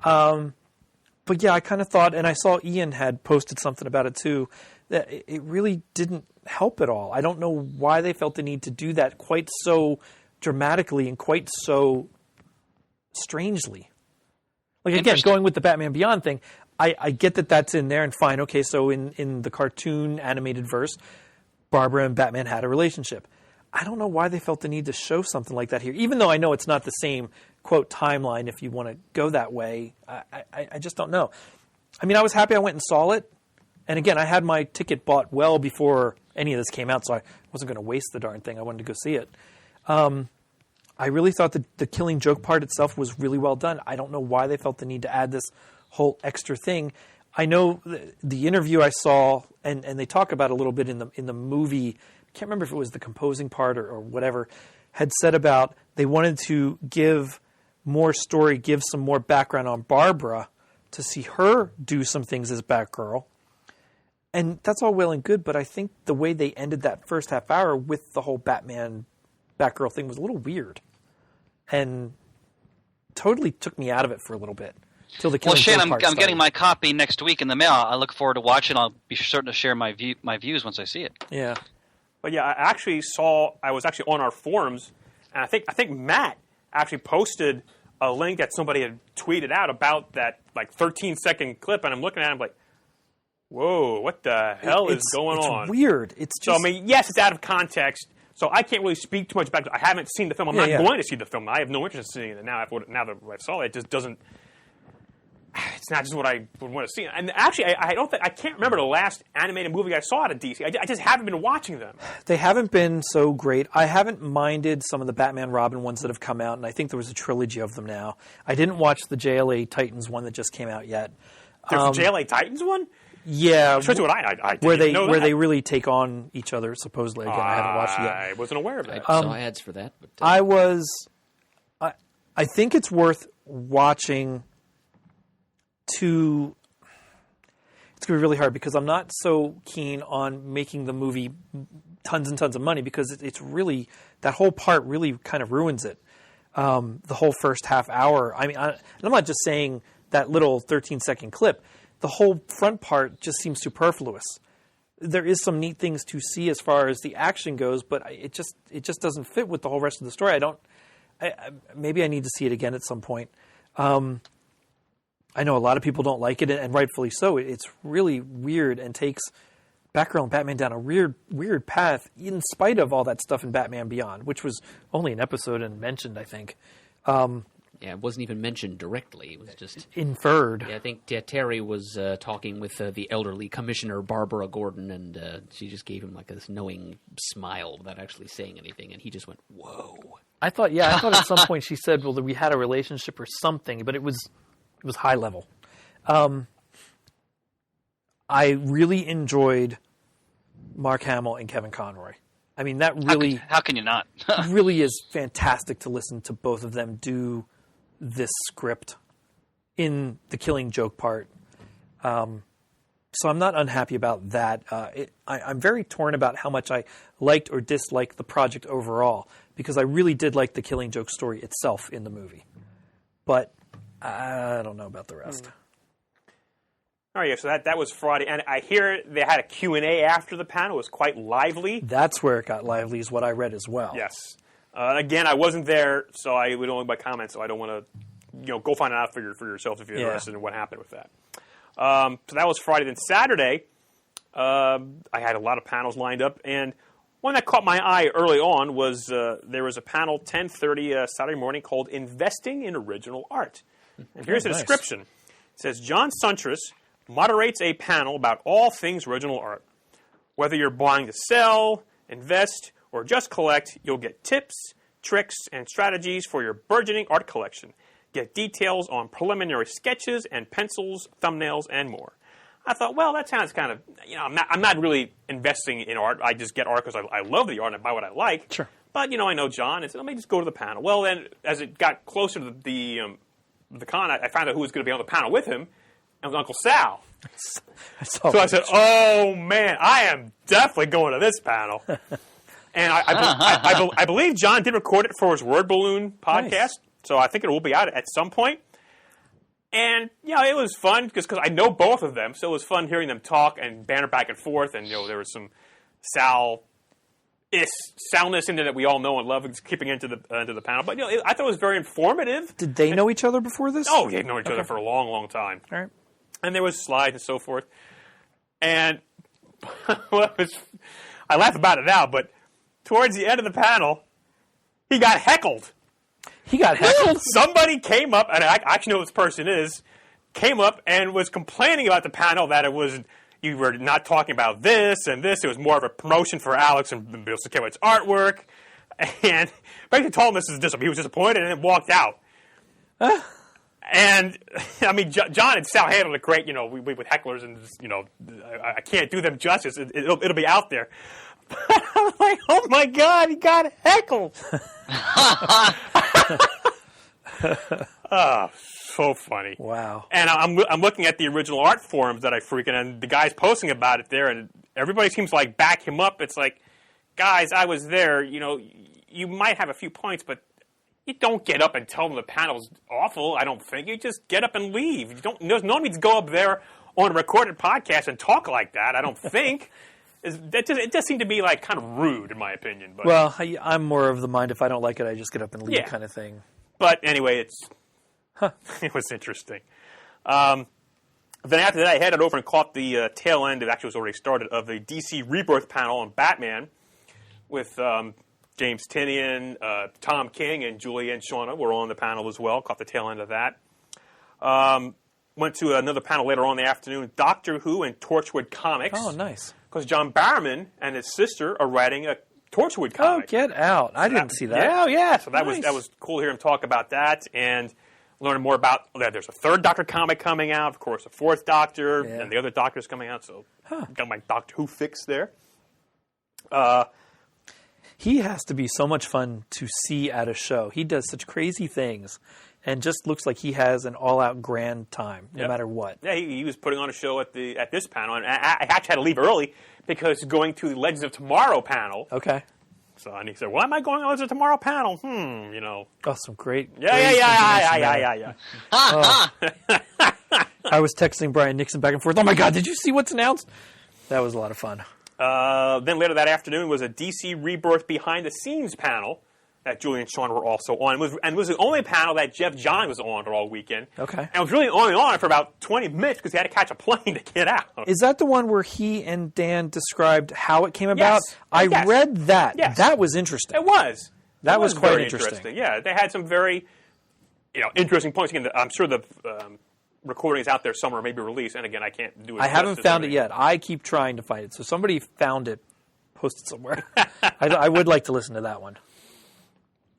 But yeah, I kind of thought, and I saw Ian had posted something about it too, that it really didn't help at all. I don't know why they felt the need to do that quite so dramatically and quite so strangely. Like, again, going with the Batman Beyond thing, I get that that's in there and fine. Okay, so in the cartoon animated verse, Barbara and Batman had a relationship. I don't know why they felt the need to show something like that here, even though I know it's not the same, quote, timeline if you want to go that way. I just don't know. I mean, I was happy I went and saw it. And again, I had my ticket bought well before any of this came out, so I wasn't going to waste the darn thing. I wanted to go see it. I really thought the Killing Joke part itself was really well done. I don't know why they felt the need to add this whole extra thing. I know the interview I saw, and they talk about it a little bit in the movie. I can't remember if it was the composing part or whatever, had said about they wanted to give more story, give some more background on Barbara to see her do some things as Batgirl. And that's all well and good, but I think the way they ended that first half hour with the whole Batgirl thing was a little weird. And totally took me out of it for a little bit. Till the Killing Shane, Joke I'm part getting started. my copy next week in the mail. I look forward to watching. I'll be certain to share my views once I see it. Yeah. But yeah, I was actually on our forums, and I think Matt actually posted a link that somebody had tweeted out about that like 13-second clip, and I'm looking at it, I'm like, whoa, what the hell is going on? It's weird. It's just... So, I mean, yes, it's out of context, so I can't really speak too much about it. I haven't seen the film. I'm not going to see the film. I have no interest in seeing it now. Now that I saw it, it just doesn't... It's not just what I would want to see. And actually, I can't remember the last animated movie I saw out of DC. I just haven't been watching them. They haven't been so great. I haven't minded some of the Batman Robin ones that have come out, and I think there was a trilogy of them now. I didn't watch the JLA Titans one that just came out yet. There's a JLA Titans one? Yeah. That's what I didn't where know they really take on each other, supposedly. Again, I haven't watched it yet. I wasn't aware of that. I saw ads for that. But, I think it's worth watching it's going to be really hard because I'm not so keen on making the movie tons and tons of money because it's really, that whole part really kind of ruins it. The whole first half hour. I mean, I'm not just saying that little 13-second clip. The whole front part just seems superfluous. There is some neat things to see as far as the action goes, but it just doesn't fit with the whole rest of the story. Maybe I need to see it again at some point. I know a lot of people don't like it, and rightfully so. It's really weird and takes Batgirl and Batman down a weird path in spite of all that stuff in Batman Beyond, which was only an episode and mentioned, I think. Yeah, it wasn't even mentioned directly. It was just... inferred. Yeah, I think Terry was talking with the elderly Commissioner Barbara Gordon, and she just gave him like this knowing smile without actually saying anything, and he just went, whoa. I thought at some point she said, well, that we had a relationship or something, but it was high level. I really enjoyed Mark Hamill and Kevin Conroy. I mean, that really... How can you not? really is fantastic to listen to both of them do this script in the Killing Joke part. So I'm not unhappy about that. I'm very torn about how much I liked or disliked the project overall, because I really did like the Killing Joke story itself in the movie. But I don't know about the rest. All right, yeah, so that was Friday. And I hear they had a Q&A after the panel. It was quite lively. That's where it got lively, is what I read as well. Yes. Again, I wasn't there, so I would only by comment, so I don't want to, go find out for yourself if you're interested in what happened with that. So that was Friday. Then Saturday, I had a lot of panels lined up, and one that caught my eye early on was there was a panel 10:30 Saturday morning called Investing in Original Art. And here's the description. It says, John Suntress moderates a panel about all things original art. Whether you're buying to sell, invest, or just collect, you'll get tips, tricks, and strategies for your burgeoning art collection. Get details on preliminary sketches and pencils, thumbnails, and more. I thought, well, that sounds kind of, I'm not really investing in art. I just get art because I love the art and I buy what I like. Sure. But, I know John, and said, let me just go to the panel. Well, then, as it got closer to the con, I found out who was going to be on the panel with him. It was Uncle Sal. So I said, oh, man, I am definitely going to this panel. And I believe John did record it for his Word Balloon podcast. Nice. So I think it will be out at some point. And, it was fun because I know both of them. So it was fun hearing them talk and banter back and forth. And, there was some Salness in there that we all know and love keeping into the panel. But, I thought it was very informative. Did they know each other before this? Oh, they've known each other for a long, long time. All right. And there was slides and so forth. And I laugh about it now, but towards the end of the panel, he got heckled. He got heckled? Somebody came up, and I actually know who this person is, came up and was complaining about the panel that you were not talking about this and this. It was more of a promotion for Alex and Bill Siekiewicz artwork. And basically told him he was disappointed and then walked out. And, John and Sal handled it great, we with hecklers and, I can't do them justice. It'll be out there. But I'm like, oh my God, he got heckled. Oh, so funny. Wow. And I'm looking at the original art forums that I freaking, and the guy's posting about it there, and everybody seems to like back him up. It's like, guys, I was there, you might have a few points, but you don't get up and tell them the panel's awful, I don't think. You just get up and leave. There's no need to go up there on a recorded podcast and talk like that, I don't think. It does seem to be like kind of rude, in my opinion. But, well, I'm more of the mind, if I don't like it, I just get up and leave kind of thing. But anyway, It was interesting. Then after that, I headed over and caught the tail end. It actually was already started of the DC Rebirth panel on Batman with James Tynion, Tom King, and Julie and Shauna were on the panel as well. Caught the tail end of that. Went to another panel later on in the afternoon, Doctor Who and Torchwood Comics. Oh, nice. Because John Barrowman and his sister are writing a Torchwood comic. Oh, get out. I didn't see that. Yeah, yeah. So that Nice. was cool to hear him talk about that and learning more about that. There's a third Doctor comic coming out, of course, a fourth Doctor, Yeah. and the other Doctor's coming out. So got my Doctor Who fix there. He has to be so much fun to see at a show. He does such crazy things and just looks like he has an all-out grand time, no matter what. Yeah, he was putting on a show at this panel, and I actually had to leave early because going to the Legends of Tomorrow panel. Okay. So and he said, "Why am I going to the Legends of Tomorrow panel?" You know. Oh, some great. Yeah. I was texting Brian Nixon back and forth. Oh my God, did you see what's announced? That was a lot of fun. Then later that afternoon was a DC Rebirth behind the scenes panel that Julie and Sean were also on. It was the only panel that Jeff John was on all weekend. Okay. And it was really only on for about 20 minutes because he had to catch a plane to get out. Is that the one where he and Dan described how it came about? Yes. I Yes. read that. Yes. That was interesting. It was. That was quite very interesting. Yeah, they had some very, interesting points. Again, I'm sure the recording is out there somewhere, maybe released. And again, I can't do it. I haven't found it yet. I keep trying to find it. So somebody found it, post it somewhere. I would like to listen to that one.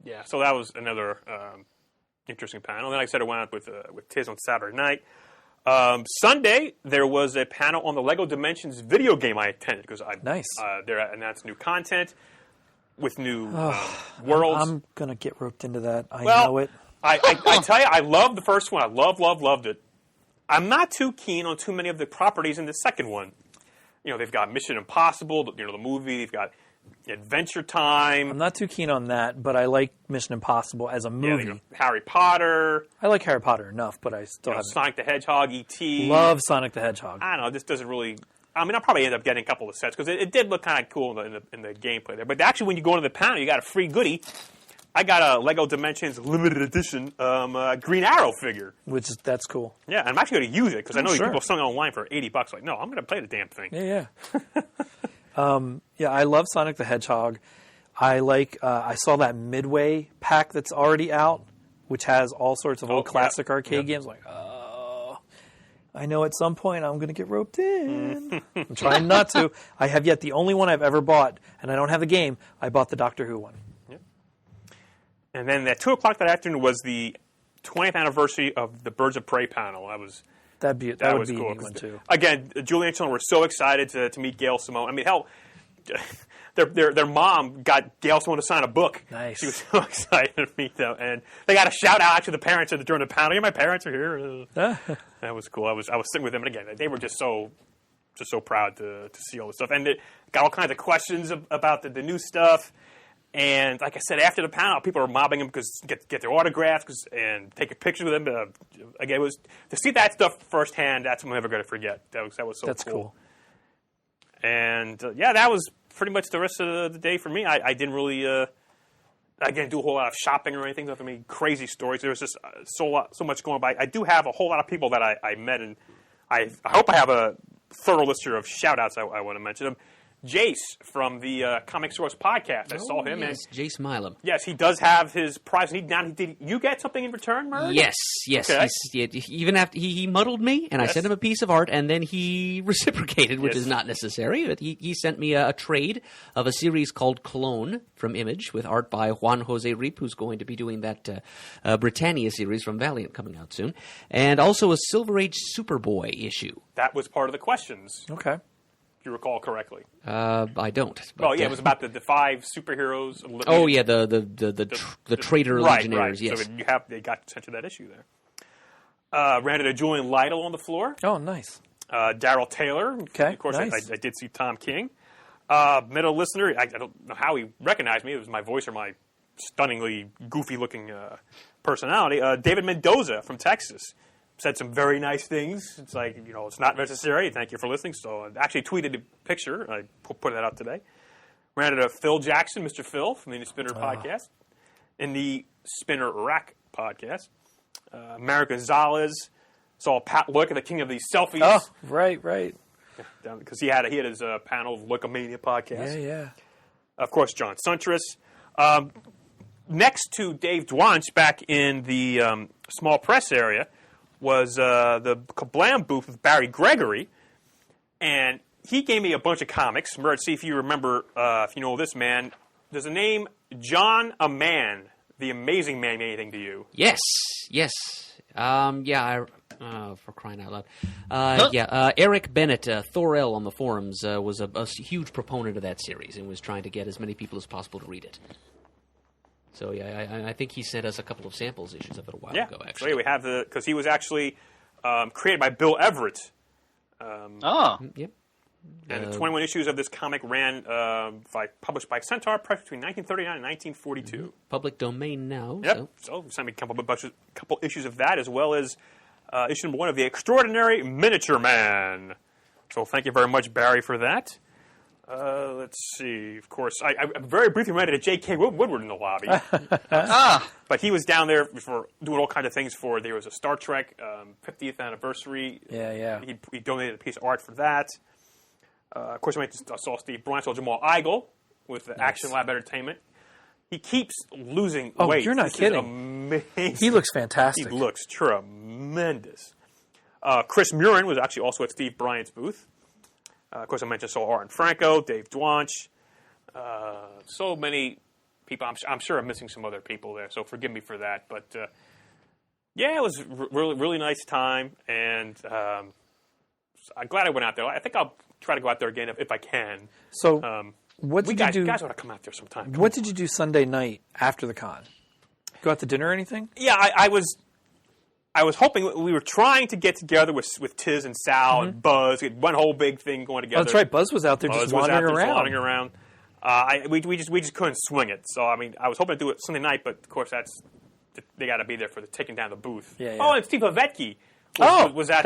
Yeah, so that was another interesting panel. Then, like I said, I went out with Tiz on Saturday night. Sunday, there was a panel on the LEGO Dimensions video game I attended because Nice. They announced new content with new worlds. I'm going to get roped into that. I Well, know it. I tell you, I loved the first one. I loved it. I'm not too keen on too many of the properties in the second one. They've got Mission Impossible, the movie. They've got Adventure Time. I'm not too keen on that, but I like Mission Impossible as a movie. Yeah, Harry Potter. I like Harry Potter enough, but I still haven't. Sonic the Hedgehog, E.T. Love Sonic the Hedgehog. I don't know. This doesn't really. I mean, I'll probably end up getting a couple of sets because it did look kind of cool in the gameplay there. But actually, when you go into the panel, you got a free goodie. I got a LEGO Dimensions limited edition Green Arrow figure. That's cool. Yeah, and I'm actually going to use it because I know sure. people selling it online for $80. Like, no, I'm going to play the damn thing. Yeah. Yeah, I love Sonic the Hedgehog. I like. I saw that Midway pack that's already out, which has all sorts of old classic arcade games. Like, I know at some point I'm going to get roped in. I'm trying not to. I have yet. The only one I've ever bought, and I don't have the game, I bought the Doctor Who one. Yep. And then at 2 o'clock that afternoon was the 20th anniversary of the Birds of Prey panel. That was that would was be cool. a neat one too. Again, Julie and Sean were so excited to meet Gail Simone. I mean, hell, their mom got Gail Simone to sign a book. Nice. She was so excited to meet them, and they got a shout out to the parents during the panel. Yeah, my parents are here. That was cool. I was sitting with them, and again, they were just so proud to see all this stuff, and they got all kinds of questions about the new stuff. And like I said, after the panel, people were mobbing them because get their autographs and taking pictures with them. Again, it was to see that stuff firsthand. That's what I'm never going to forget. That was so That's cool. And that was pretty much the rest of the day for me. I didn't really again do a whole lot of shopping or anything. Nothing many crazy stories. There was just so much going by. I do have a whole lot of people that I met, and I hope I have a thorough list here of shout outs I want to mention them. Jace from the Comic Source podcast. I saw him. Yes, Jace Milam. Yes, he does have his prize. Did you get something in return, Murray? Yes. Okay. Even after he muddled me, and I sent him a piece of art, and then he reciprocated, which is not necessary. But he sent me a trade of a series called Clone from Image with art by Juan Jose Reap, who's going to be doing that Britannia series from Valiant coming out soon, and also a Silver Age Superboy issue. That was part of the questions. Okay. If you recall correctly. I don't. But, it was about the 5 superheroes. Oh yeah, the traitor legionnaires. Yes. So they got sent to that issue there. Ran into Julian Lytle on the floor. Oh, nice. Darryl Taylor. Okay, Of course, nice. I did see Tom King. Middle listener. I don't know how he recognized me. It was my voice or my stunningly goofy-looking personality. David Mendoza from Texas. Said some very nice things. It's like, it's not necessary. Thank you for listening. So I actually tweeted a picture. I put that out today. Ran into Phil Jackson, Mr. Phil from the Spinner podcast, in the Spinner Rack podcast. Mario Gonzalez. Saw Pat Look, the king of these selfies. Oh, right. Because he had his panel of Lookamania podcast. Yeah. Of course, John Suntress. Next to Dave Dwanch back in the small press area was the Kablam booth with Barry Gregory. And he gave me a bunch of comics. Let's see if you remember, if you know this man. There's a name, John Aman, the Amazing Man, mean anything to you? Yes. For crying out loud. Eric Bennett, Thorell on the forums, was a huge proponent of that series and was trying to get as many people as possible to read it. So, I think he sent us a couple of samples issues of it a while ago, actually. So, we have because he was actually created by Bill Everett. Yep. And the 21 issues of this comic ran published by Centaur Press between 1939 and 1942. Public domain now. Yep. So sent me a couple issues of that, as well as issue number 1 of The Extraordinary Miniature Man. So thank you very much, Barry, for that. Let's see. Of course, I very briefly ran into J.K. Woodward in the lobby. But he was down there for doing all kinds of things there was a Star Trek 50th anniversary. Yeah. He donated a piece of art for that. Of course, I saw Steve Bryant, saw Jamal Igle with the Action Lab Entertainment. He keeps losing weight. Oh, you're not kidding. Amazing. He looks fantastic. He looks tremendous. Chris Murin was actually also at Steve Bryant's booth. Of course, I mentioned Art and Franco, Dave Dwanch. So many people. I'm sure I'm missing some other people there, so forgive me for that. But, it was really nice time, and I'm glad I went out there. I think I'll try to go out there again if I can. So, what did you do? You guys ought to come out there sometime. What did you do Sunday night after the con? Go out to dinner or anything? Yeah, I was hoping. We were trying to get together with Tiz and Sal and Buzz. We had one whole big thing going together. Oh, that's right. Buzz was out there just wandering around. We just couldn't swing it. So I was hoping to do it Sunday night, but of course they got to be there for the taking down the booth. Yeah. Oh, and Steve Havetke was at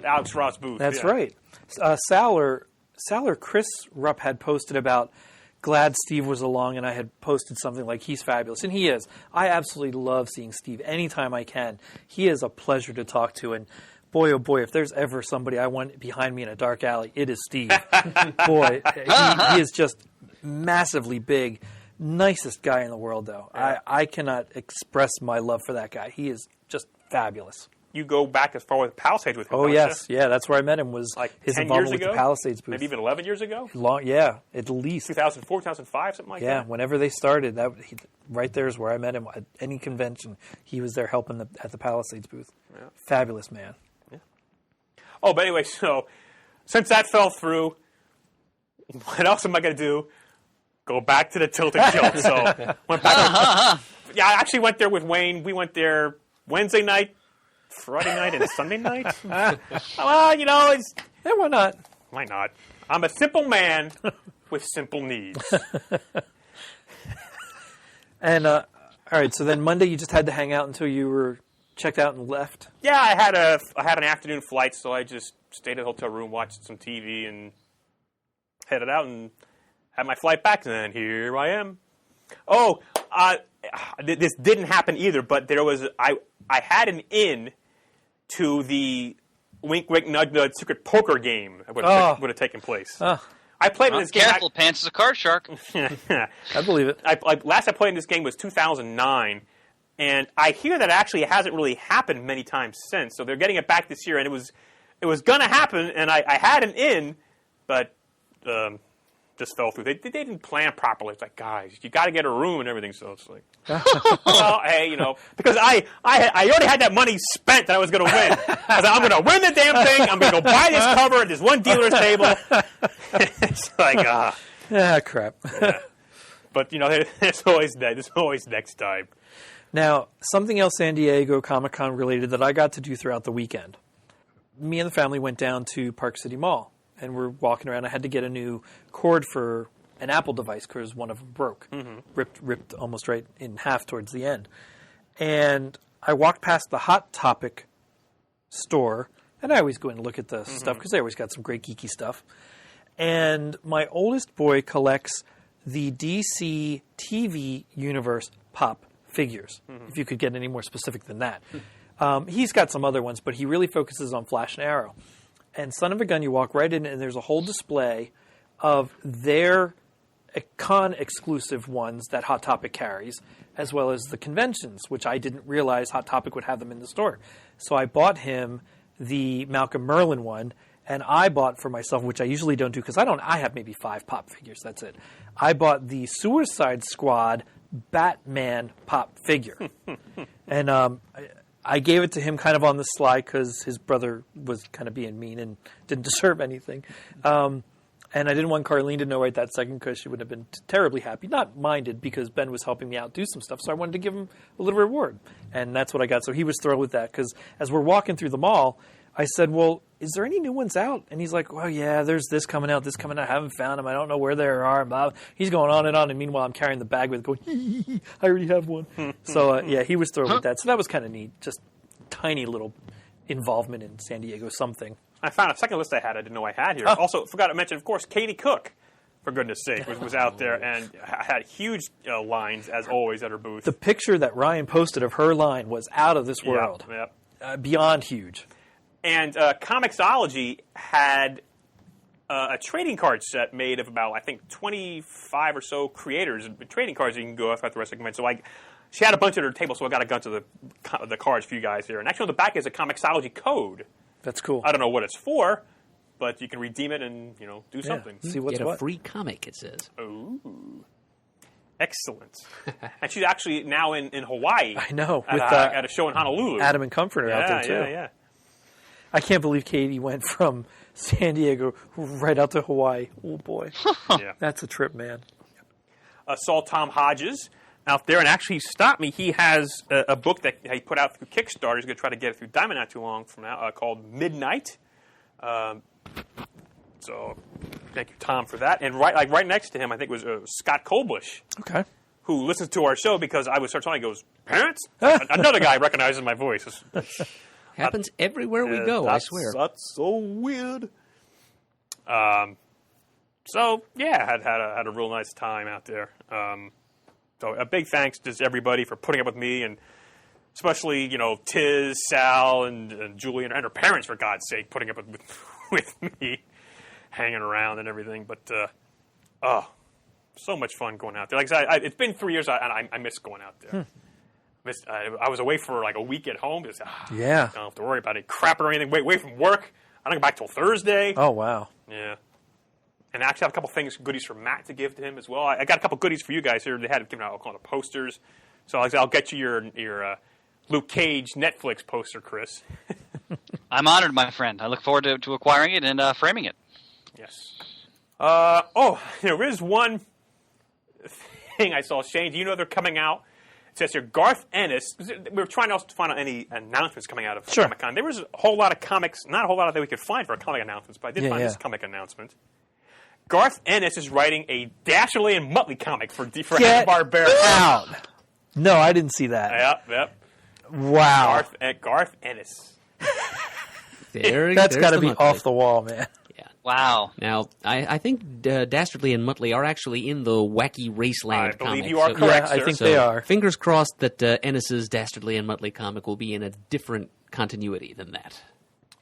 Alex Ross booth. That's right. Sal or Chris Rupp had posted about glad Steve was along, and I had posted something like he's fabulous, and he is. I absolutely love seeing Steve anytime I can. He is a pleasure to talk to, and boy, oh boy, if there's ever somebody I want behind me in a dark alley, it is Steve. Boy, he is just massively big. Nicest guy in the world, though. Yeah. I cannot express my love for that guy. He is just fabulous. You go back as far with Palisades with him. Oh, yes. Yeah, that's where I met him, was like his involvement with the Palisades booth. Maybe even 11 years ago? At least. 2004, 2005, something like that? Yeah, whenever they started, right there is where I met him. At any convention, he was there helping at the Palisades booth. Yeah. Fabulous man. Yeah. Oh, but anyway, so since that fell through, what else am I going to do? Go back to the Tilted Kilt. So went back. Yeah, I actually went there with Wayne. We went there Wednesday night, Friday night, and Sunday night. Well, why not? Why not? I'm a simple man with simple needs. And all right, so then Monday you just had to hang out until you were checked out and left. Yeah, I had an afternoon flight, so I just stayed at a hotel room, watched some TV, and headed out and had my flight back, and then here I am. Oh, this didn't happen either, but there was I had an in to the wink, wink, nudge, nudge secret poker game that would have taken place. I played in this game. Careful, Pants is a card shark. I believe it. Last I played in this game was 2009, and I hear that actually it hasn't really happened many times since. So they're getting it back this year, and it was going to happen, and I had an in, but just fell through. They didn't plan properly. It's like, guys, you got to get a room and everything. So it's like, well, hey, because I already had that money spent that I was going to win. I was like, I'm going to win the damn thing. I'm going to go buy this cover at this one dealer's table. It's like, crap. Yeah. But there's always next time. Now, something else San Diego Comic-Con related that I got to do throughout the weekend. Me and the family went down to Park City Mall. And we're walking around. I had to get a new cord for an Apple device because one of them broke. Mm-hmm. Ripped almost right in half towards the end. And I walked past the Hot Topic store. And I always go in and look at the stuff because they always got some great geeky stuff. And my oldest boy collects the DC TV Universe Pop figures, if you could get any more specific than that. He's got some other ones, but he really focuses on Flash and Arrow. And son of a gun, you walk right in, and there's a whole display of their con-exclusive ones that Hot Topic carries, as well as the conventions, which I didn't realize Hot Topic would have them in the store. So I bought him the Malcolm Merlin one, and I bought for myself, which I usually don't do, because I have maybe 5 pop figures, that's it. I bought the Suicide Squad Batman pop figure. And I gave it to him kind of on the sly because his brother was kind of being mean and didn't deserve anything. And I didn't want Carlene to know right that second because she would have been terribly happy. Not minded because Ben was helping me out do some stuff, so I wanted to give him a little reward. And that's what I got. So he was thrilled with that because as we're walking through the mall, I said, well, is there any new ones out? And he's like, well, yeah, there's this coming out, this coming out. I haven't found them. I don't know where they are. Blah. He's going on. And meanwhile, I'm carrying the bag with going, I already have one. So, yeah, he was thrilled with that. So that was kind of neat. Just tiny little involvement in San Diego something. I found a second list I didn't know I had here. Also, forgot to mention, of course, Katie Cook, for goodness sake, was out there and had huge lines, as always, at her booth. The picture that Ryan posted of her line was out of this world. Yep. Beyond huge. And Comixology had a trading card set made of about, I think, 25 or so creators, trading cards you can go throughout the rest of the convention. So she had a bunch at her table, so I got a bunch of the cards for you guys here. And actually on the back is a Comixology code. That's cool. I don't know what it's for, but you can redeem it and, do something. See what's Get what. a free comic, it says. Ooh. Excellent. And she's actually now in Hawaii. I know. At a show in Honolulu. Adam and Comfort are out there, too. Yeah. I can't believe Katie went from San Diego right out to Hawaii. Oh, boy. Yeah. That's a trip, man. Saw Tom Hodges out there and actually stopped me. He has a book that he put out through Kickstarter. He's going to try to get it through Diamond not too long from now, called Midnight. So thank you, Tom, for that. And right next to him, I think, was Scott Colbush. Okay. Who listens to our show because I was starting talking. He goes, "Parents?" Another guy recognizes my voice. Happens everywhere we go, I swear. That's so weird. So yeah, had a real nice time out there. So a big thanks to everybody for putting up with me, and especially Tiz, Sal, and Julie, and her parents, for God's sake, putting up with me, hanging around and everything. But so much fun going out there. Like I said, it's been 3 years, and I miss going out there. I was away for like a week at home. Because, yeah. I don't have to worry about any crap or anything. Wait, away from work. I don't go back till Thursday. Oh, wow. Yeah. And I actually have a couple goodies for Matt to give to him as well. I got a couple goodies for you guys here. They had given out all kind of posters. So I'll get you your Luke Cage Netflix poster, Chris. I'm honored, my friend. I look forward to acquiring it and framing it. Yes. There is one thing I saw. Shane, do you know they're coming out? It says here, Garth Ennis. We were trying also to find out any announcements coming out of ComicCon. There was a whole lot of comics, not a whole lot that we could find for comic announcements, but I did find this comic announcement. Garth Ennis is writing a Dastardly and Muttley comic for Hanna-Barbera. Out. No, I didn't see that. Yep. Wow. Garth Ennis. That's got to be off the wall, man. Yeah. Wow. Now, I think Dastardly and Muttley are actually in the Wacky Raceland comic. I believe you are correct, I sir. think they are. Fingers crossed that Ennis's Dastardly and Muttley comic will be in a different continuity than that.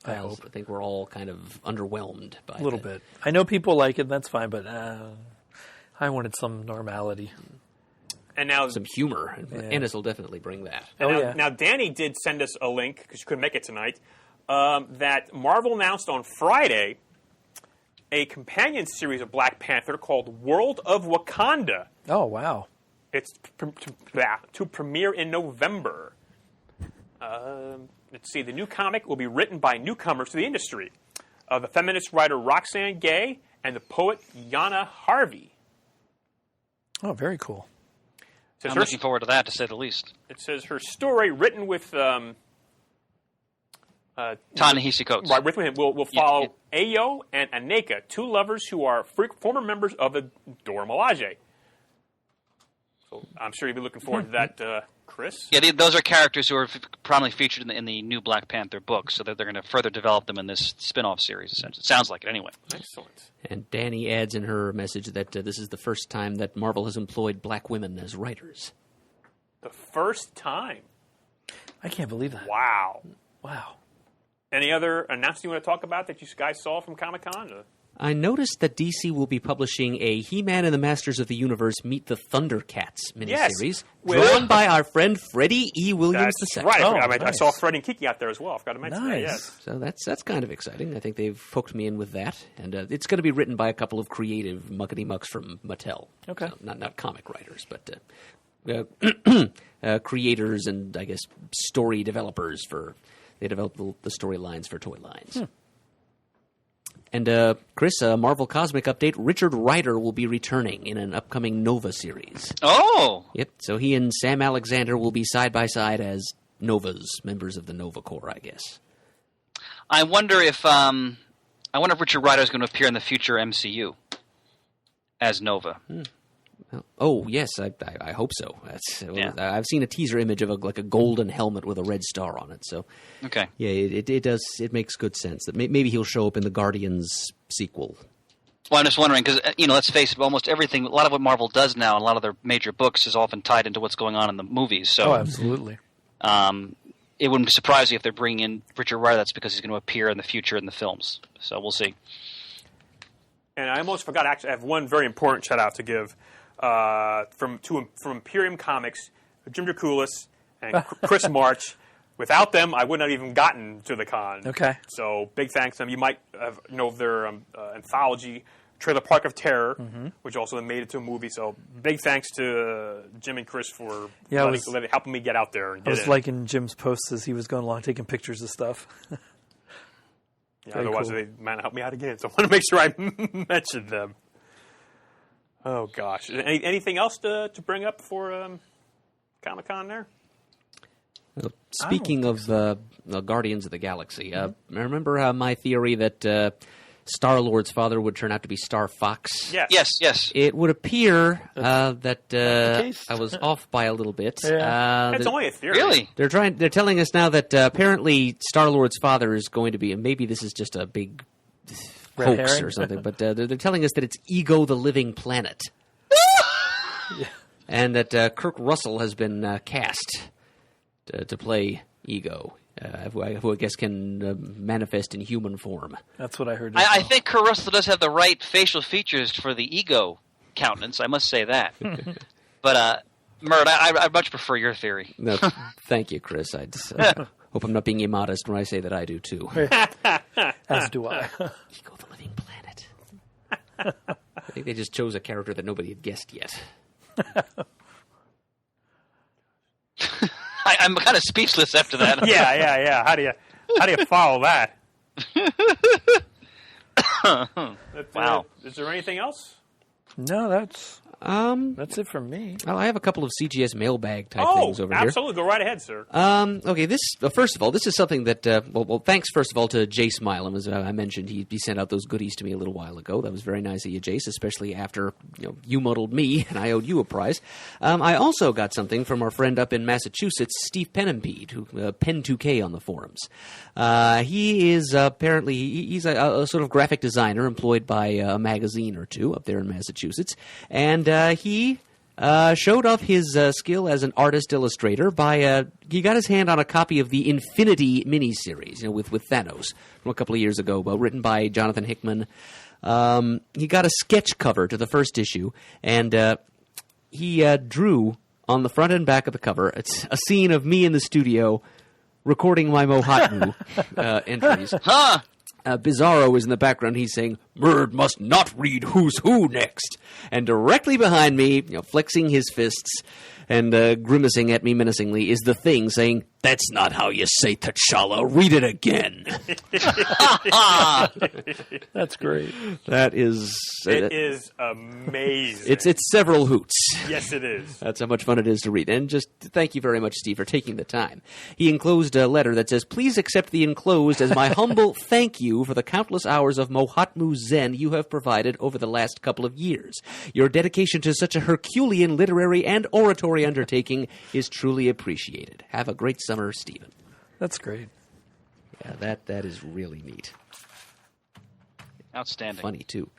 I hope. I think we're all kind of underwhelmed by it. A little bit. I know people like it, and that's fine, but I wanted some normality. And now some humor. Yeah. Ennis will definitely bring that. Now, Danny did send us a link, because she couldn't make it tonight, that Marvel announced on Friday a companion series of Black Panther called World of Wakanda. Oh, wow. It's to premiere in November. Let's see. The new comic will be written by newcomers to the industry, the feminist writer Roxane Gay and the poet Yana Harvey. Oh, very cool. I'm looking forward to that, to say the least. It says her story, written with Ta-Nehisi Coates. Right, with him, will follow Ayo and Aneka, two lovers who are former members of the Dora Milaje. So I'm sure you'll be looking forward to that, Chris. Yeah, those are characters who are prominently featured in the new Black Panther book, so that they're going to further develop them in this spin-off series, essentially. It sounds like it, anyway. Excellent. And Danny adds in her message that this is the first time that Marvel has employed black women as writers. The first time? I can't believe that. Wow. Wow. Any other announcements you want to talk about that you guys saw from Comic-Con? I noticed that DC will be publishing a He-Man and the Masters of the Universe Meet the Thundercats miniseries, drawn by our friend Freddie E. Williams II. Right. Oh, I nice. saw Freddie and Kiki out there as well. I forgot to mention that. Nice. Yes. So that's kind of exciting. I think they've hooked me in with that, and it's going to be written by a couple of creative muckety mucks from Mattel. Okay. So not comic writers, but creators and I guess story developers they develop the storylines for toy lines. And Chris, a Marvel Cosmic update: Richard Rider will be returning in an upcoming Nova series. Oh! Yep. So he and Sam Alexander will be side by side as Novas, members of the Nova Corps, I guess. I wonder if Richard Rider is going to appear in the future MCU as Nova. Oh yes, I hope so. I've seen a teaser image of a golden helmet with a red star on it. So Okay. yeah, it does. It makes good sense that maybe he'll show up in the Guardians sequel. Well, I'm just wondering because let's face it, almost everything, a lot of what Marvel does now, and a lot of their major books, is often tied into what's going on in the movies. So, Oh, absolutely. it wouldn't surprise you if they're bringing in Richard Rider. That's because he's going to appear in the future in the films. So we'll see. And I almost forgot. Actually, I have one very important shout out to give from Imperium Comics, Jim Draculis and Chris March. Without them, I wouldn't have even gotten to the con. Okay. So big thanks to them. You might know of their anthology, Trailer Park of Terror, which also made it to a movie. So big thanks to Jim and Chris for helping me get out there. And I was liking Jim's posts as he was going along taking pictures of stuff. Yeah, otherwise, they might not help me out again. So I want to make sure I mention them. Oh, gosh. Anything else to bring up for Comic-Con there? Speaking of Guardians of the Galaxy, remember my theory that Star-Lord's father would turn out to be Star Fox? Yes. It would appear that I was off by a little bit. It's only a theory. Really? They're telling us now that apparently Star-Lord's father is going to be, and maybe this is just a big Red hoax herring? or something, but they're telling us that it's Ego the Living Planet. And that Kirk Russell has been cast to play Ego, who I guess can manifest in human form. That's what I heard. I think Kurt Russell does have the right facial features for the Ego countenance. I must say that. But, Mert, I much prefer your theory. No, thank you, Chris. I hope I'm not being immodest when I say that I do, too. As do I. Ego the Living Planet. I think they just chose a character that nobody had guessed yet. I'm kind of speechless after that. Yeah. How do you follow that? Wow. Is there anything else? No, that's it from me. Well, I have a couple of CGS mailbag type Oh, things over here. absolutely. Go right ahead, sir. Okay, first of all, this is something that, thanks first of all to Jace Milam. As I mentioned, he sent out those goodies to me a little while ago. That was very nice of you, Jace, especially after you muddled me and I owed you a prize. I also got something from our friend up in Massachusetts, Steve Penimpede, who Pen2K on the forums. He is apparently, he's a sort of graphic designer employed by a magazine or two up there in Massachusetts, and he showed off his skill as an artist illustrator by he got his hand on a copy of the Infinity miniseries, with Thanos from a couple of years ago, written by Jonathan Hickman. He got a sketch cover to the first issue, and he drew on the front and back of the cover it's a scene of me in the studio recording my Mohatmu entries. Huh? Bizarro is in the background. He's saying, "Bird must not read Who's Who next." And directly behind me, flexing his fists and grimacing at me menacingly, is the Thing saying, "That's not how you say T'Challa. Read it again." That's great. That is... It is amazing. It's several hoots. Yes, it is. That's how much fun it is to read. And just thank you very much, Steve, for taking the time. He enclosed a letter that says, "Please accept the enclosed as my humble thank you for the countless hours of Mohatmu Zen you have provided over the last couple of years. Your dedication to such a Herculean literary and oratory undertaking is truly appreciated. Have a great summer, Stephen." That's great. Yeah, that is really neat. Outstanding. Funny, too.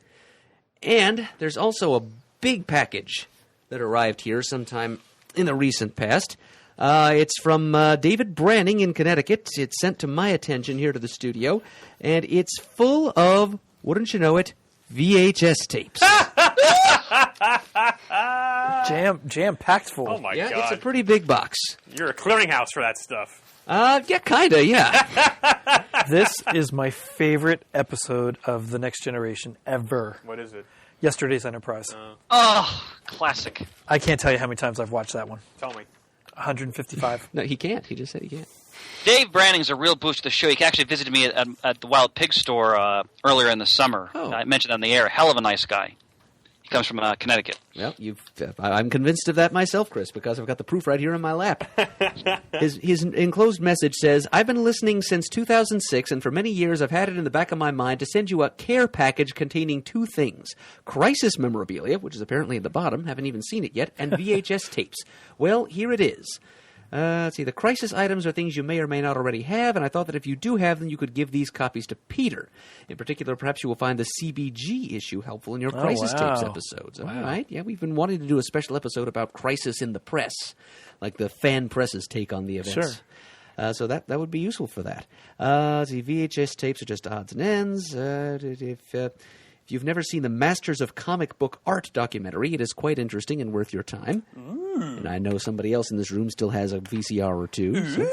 And there's also a big package that arrived here sometime in the recent past. It's from David Branning in Connecticut. It's sent to my attention here to the studio, and it's full of, wouldn't you know it, VHS tapes. Jam-packed full. Oh, my Yeah, God. it's a pretty big box. You're a clearinghouse for that stuff. Yeah, kinda, yeah. This is my favorite episode of The Next Generation ever. What is it? Yesterday's Enterprise. Oh, classic. I can't tell you how many times I've watched that one. Tell me. 155. No, he can't. He just said he can't. Dave Branning's a real boost to the show. He actually visited me at the Wild Pig store earlier in the summer. Oh. I mentioned on the air. Hell of a nice guy. He comes from Connecticut. Well, I'm convinced of that myself, Chris, because I've got the proof right here in my lap. His enclosed message says, I've been listening since 2006, and for many years I've had it in the back of my mind to send you a care package containing two things. Crisis memorabilia, which is apparently at the bottom, haven't even seen it yet, and VHS tapes. Well, here it is. Let's see, the crisis items are things you may or may not already have, and I thought that if you do have them, you could give these copies to Peter. In particular, perhaps you will find the CBG issue helpful in your Crisis Tapes episodes. All right, yeah, we've been wanting to do a special episode about crisis in the press, like the fan press's take on the events. Sure. So that would be useful for that. The VHS tapes are just odds and ends. If you've never seen the Masters of Comic Book Art documentary, it is quite interesting and worth your time. And I know somebody else in this room still has a VCR or two. So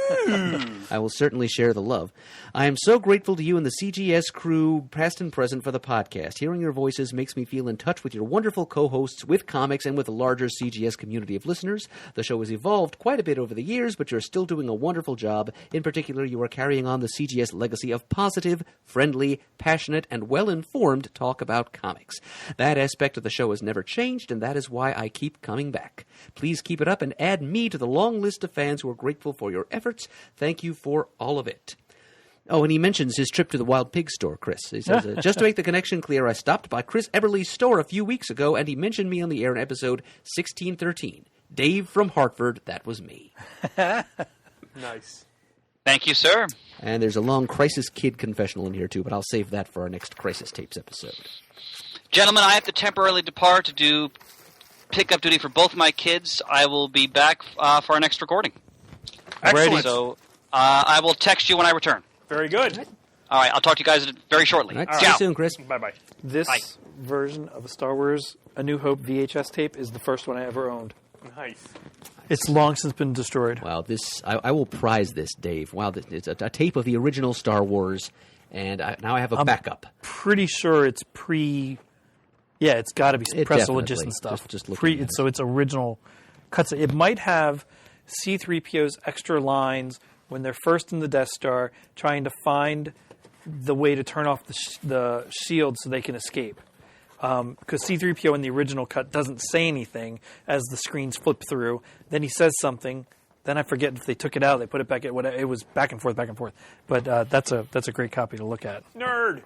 I will certainly share the love. I am so grateful to you and the CGS crew, past and present, for the podcast. Hearing your voices makes me feel in touch with your wonderful co-hosts, with comics, and with the larger CGS community of listeners. The show has evolved quite a bit over the years, but you're still doing a wonderful job. In particular, you are carrying on the CGS legacy of positive, friendly, passionate, and well-informed talk about comics. That aspect of the show has never changed, and that is why I keep coming back. Please keep it up and add me to the long list of fans who are grateful for your efforts. Thank you for all of it. Oh, and he mentions his trip to the Wild Pig store, Chris. He says, just to make the connection clear, I stopped by Chris Eberly's store a few weeks ago, and he mentioned me on the air in episode 1613. Dave from Hartford, that was me. Nice. Thank you, sir. And there's a long Crisis Kid confessional in here, too, but I'll save that for our next Crisis Tapes episode. Gentlemen, I have to temporarily depart to do pickup duty for both my kids. I will be back for our next recording. Excellent. So I will text you when I return. Very good. All right, I'll talk to you guys very shortly. All right, see you soon, Chris. Bye-bye. This Bye. version of a Star Wars A New Hope VHS tape is the first one I ever owned. Nice. It's long since been destroyed. Wow, I will prize this, Dave. Wow, it's a tape of the original Star Wars, and now I have a backup. Pretty sure it's Yeah, it's got to be It Pressologists definitely. and stuff. Just looking at it. So it's original cuts. It might have C-3PO's extra lines when they're first in the Death Star trying to find the way to turn off the shield so they can escape. Because C-3PO in the original cut doesn't say anything as the screens flip through. Then he says something. Then I forget if they took it out. They put it back. It was back and forth, back and forth. But that's a great copy to look at. Nerd.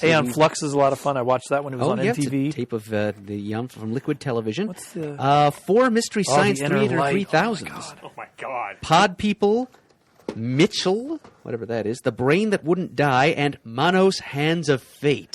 Aeon Flux is a lot of fun. I watched that when it was on MTV. It's a tape of the from Liquid Television. What's the 4 Mystery Science the Inner 3 Light. 3000s. Oh, my God. Pod People, Mitchell, whatever that is, The Brain That Wouldn't Die, and Manos Hands of Fate.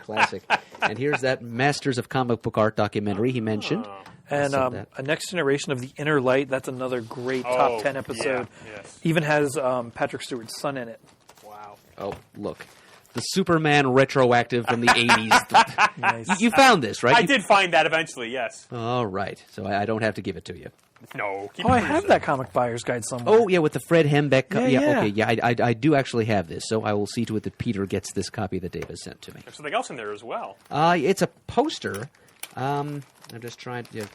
Classic. And here's that Masters of Comic Book Art documentary he mentioned. And A Next Generation of the Inner Light. That's another great top 10 episode. Yeah, yes. Even has Patrick Stewart's son in it. Wow. Oh, look. The Superman retroactive from the 80s. Nice. You found this, right? I did find that eventually, yes. All right. So I don't have to give it to you. No. Keep Oh, it I for have yourself. that comic buyer's guide somewhere. Oh, yeah, with the Fred Hembeck. Yeah. Okay, yeah, I do actually have this, so I will see to it that Peter gets this copy that Dave has sent to me. There's something else in there as well. It's a poster. I'm just trying to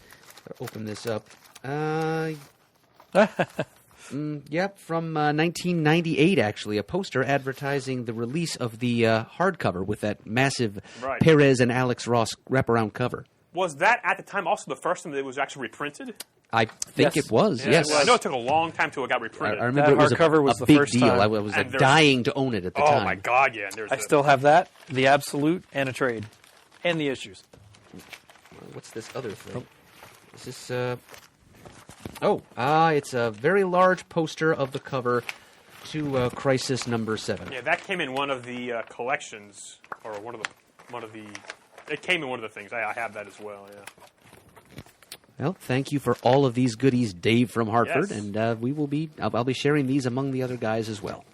open this up. Yep, from 1998, actually, a poster advertising the release of the hardcover with that massive Right. Perez and Alex Ross wraparound cover. Was that at the time also the first time that it was actually reprinted? I think Yes. it was, Yeah, yes. I know it took a long time till it got I reprinted. remember it was hardcover was a the big first deal. time. I was And there's- dying to own it at the time. Oh, my God, yeah. And there's I still have that, the Absolute, and a trade. And the issues. What's this other thing? Is this, it's a very large poster of the cover to Crisis number 7. Yeah, that came in one of the collections, or one of the. It came in one of the things. I have that as well. Yeah. Well, thank you for all of these goodies, Dave from Hartford, Yes. and I'll be sharing these among the other guys as well.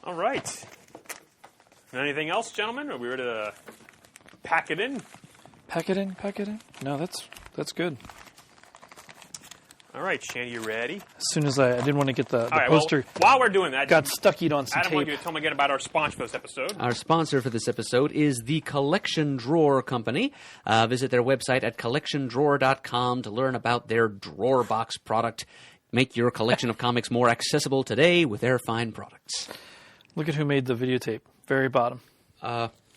All right. Anything else, gentlemen? Are we ready to pack it in? Pack it in. No, that's good. All right, Shandy, you ready? As soon as I didn't want to get the All right, poster. Well, while we're doing that, Got stuckied on some Adam, I want tape. you to tell me again about our sponsor for this episode. Our sponsor for this episode is the Collection Drawer Company. Visit their website at collectiondrawer.com to learn about their drawer box product. Make your collection of comics more accessible today with their fine products. Look at who made the videotape. Very bottom.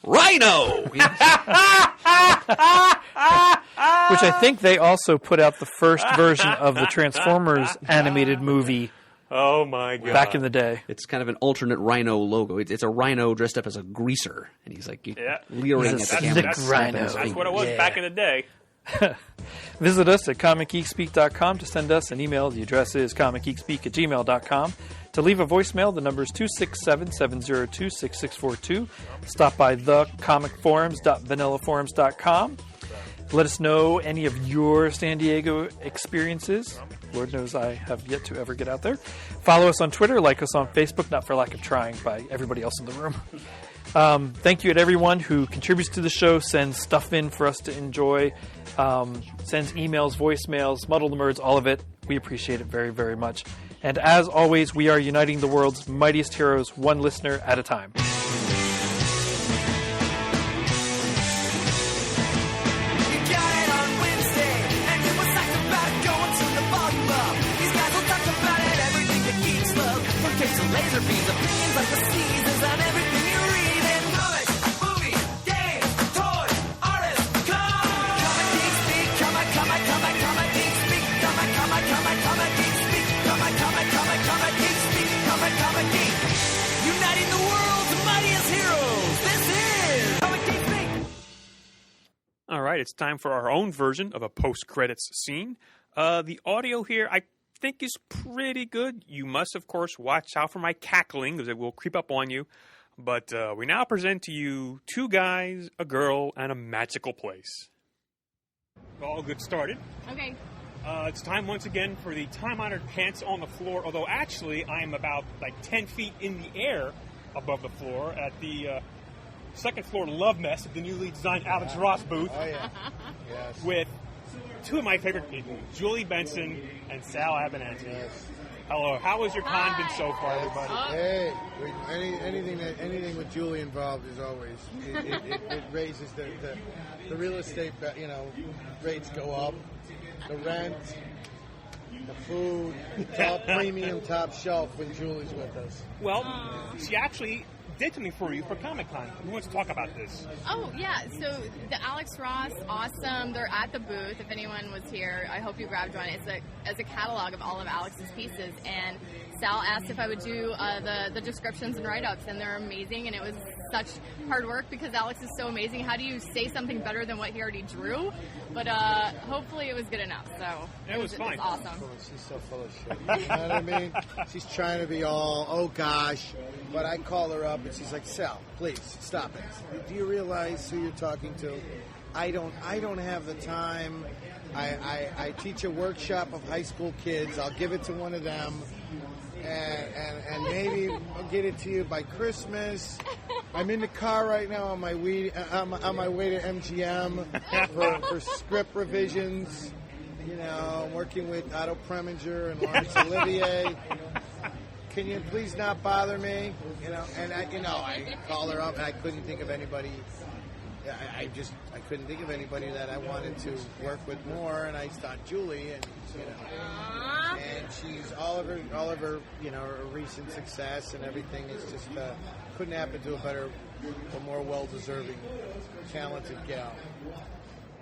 Rhino! Which I think they also put out the first version of the Transformers animated movie Oh, my God. back in the day. It's kind of an alternate Rhino logo. It's a rhino dressed up as a greaser, and he's like leering He's at a the camera. slick rhino. That's what it was back in the day. Visit us at comicgeekspeak.com to send us an email. The address is comicgeekspeak@gmail.com. To leave a voicemail, the number is 267-702-6642. Stop by thecomicforums.vanillaforums.com. Let us know any of your San Diego experiences. Lord knows I have yet to ever get out there. Follow us on Twitter, like us on Facebook, not for lack of trying by everybody else in the room. Thank you to everyone who contributes to the show, sends stuff in for us to enjoy, sends emails, voicemails, muddle the words, all of it. We appreciate it very, very much. And as always, we are uniting the world's mightiest heroes, one listener at a time. You got it on Wednesday, and it was like about going to the bottom up. These guys will talk about it, everything that geeks love. From cakes and laser beams, opinions like the seasons, and everything you read in comics, movies, games, toys, artists, comic geek speak, comic geek speak, comic geek speak, comic geek speak, comic geek. Uniting the world's mightiest heroes. This is Comic Geek Speak. All right, it's time for our own version of a post-credits scene. The audio here, I think, is pretty good. You must, of course, watch out for my cackling, because it will creep up on you. But we now present to you two guys, a girl, and a magical place. All good started. Okay. It's time once again for the time-honored pants on the floor, although actually I am about 10 feet in the air above the floor at the second floor love mess of the newly designed Alex Ross booth. Oh, yeah. Yes. With two of my favorite people, Julie Benson and Sal Abernathy. Yes. Hello. How has your con been so far, everybody? Hey, anything with Julie involved is always it raises the real estate rates go up, the rent, the food, top premium, top shelf when Julie's with us. Well, she actually did something for you for ComicCon. Who wants to talk about this? Oh, yeah. So the Alex Ross, awesome. They're at the booth. If anyone was here, I hope you grabbed one. It's a catalog of all of Alex's pieces. And Sal asked if I would do the descriptions and write-ups, and they're amazing. And it was such hard work because Alex is so amazing. How do you say something better than what he already drew? But hopefully it was good enough. So it was fine. It's awesome. She's so full of shit. You know what I mean? She's trying to be all, oh gosh. But I call her up and she's like, Sal, please stop it. Do you realize who you're talking to? I don't have the time. I teach a workshop of high school kids. I'll give it to one of them. And maybe I'll get it to you by Christmas. I'm in the car right now on my way to MGM for script revisions. You know, I'm working with Otto Preminger and Laurence Olivier. Can you please not bother me? You know, and I call her up and I couldn't think of anybody. I couldn't think of anybody that I wanted to work with more, and I thought Julie, and and she's all of her her recent success and everything is just couldn't happen to a better, or more well-deserving, talented gal.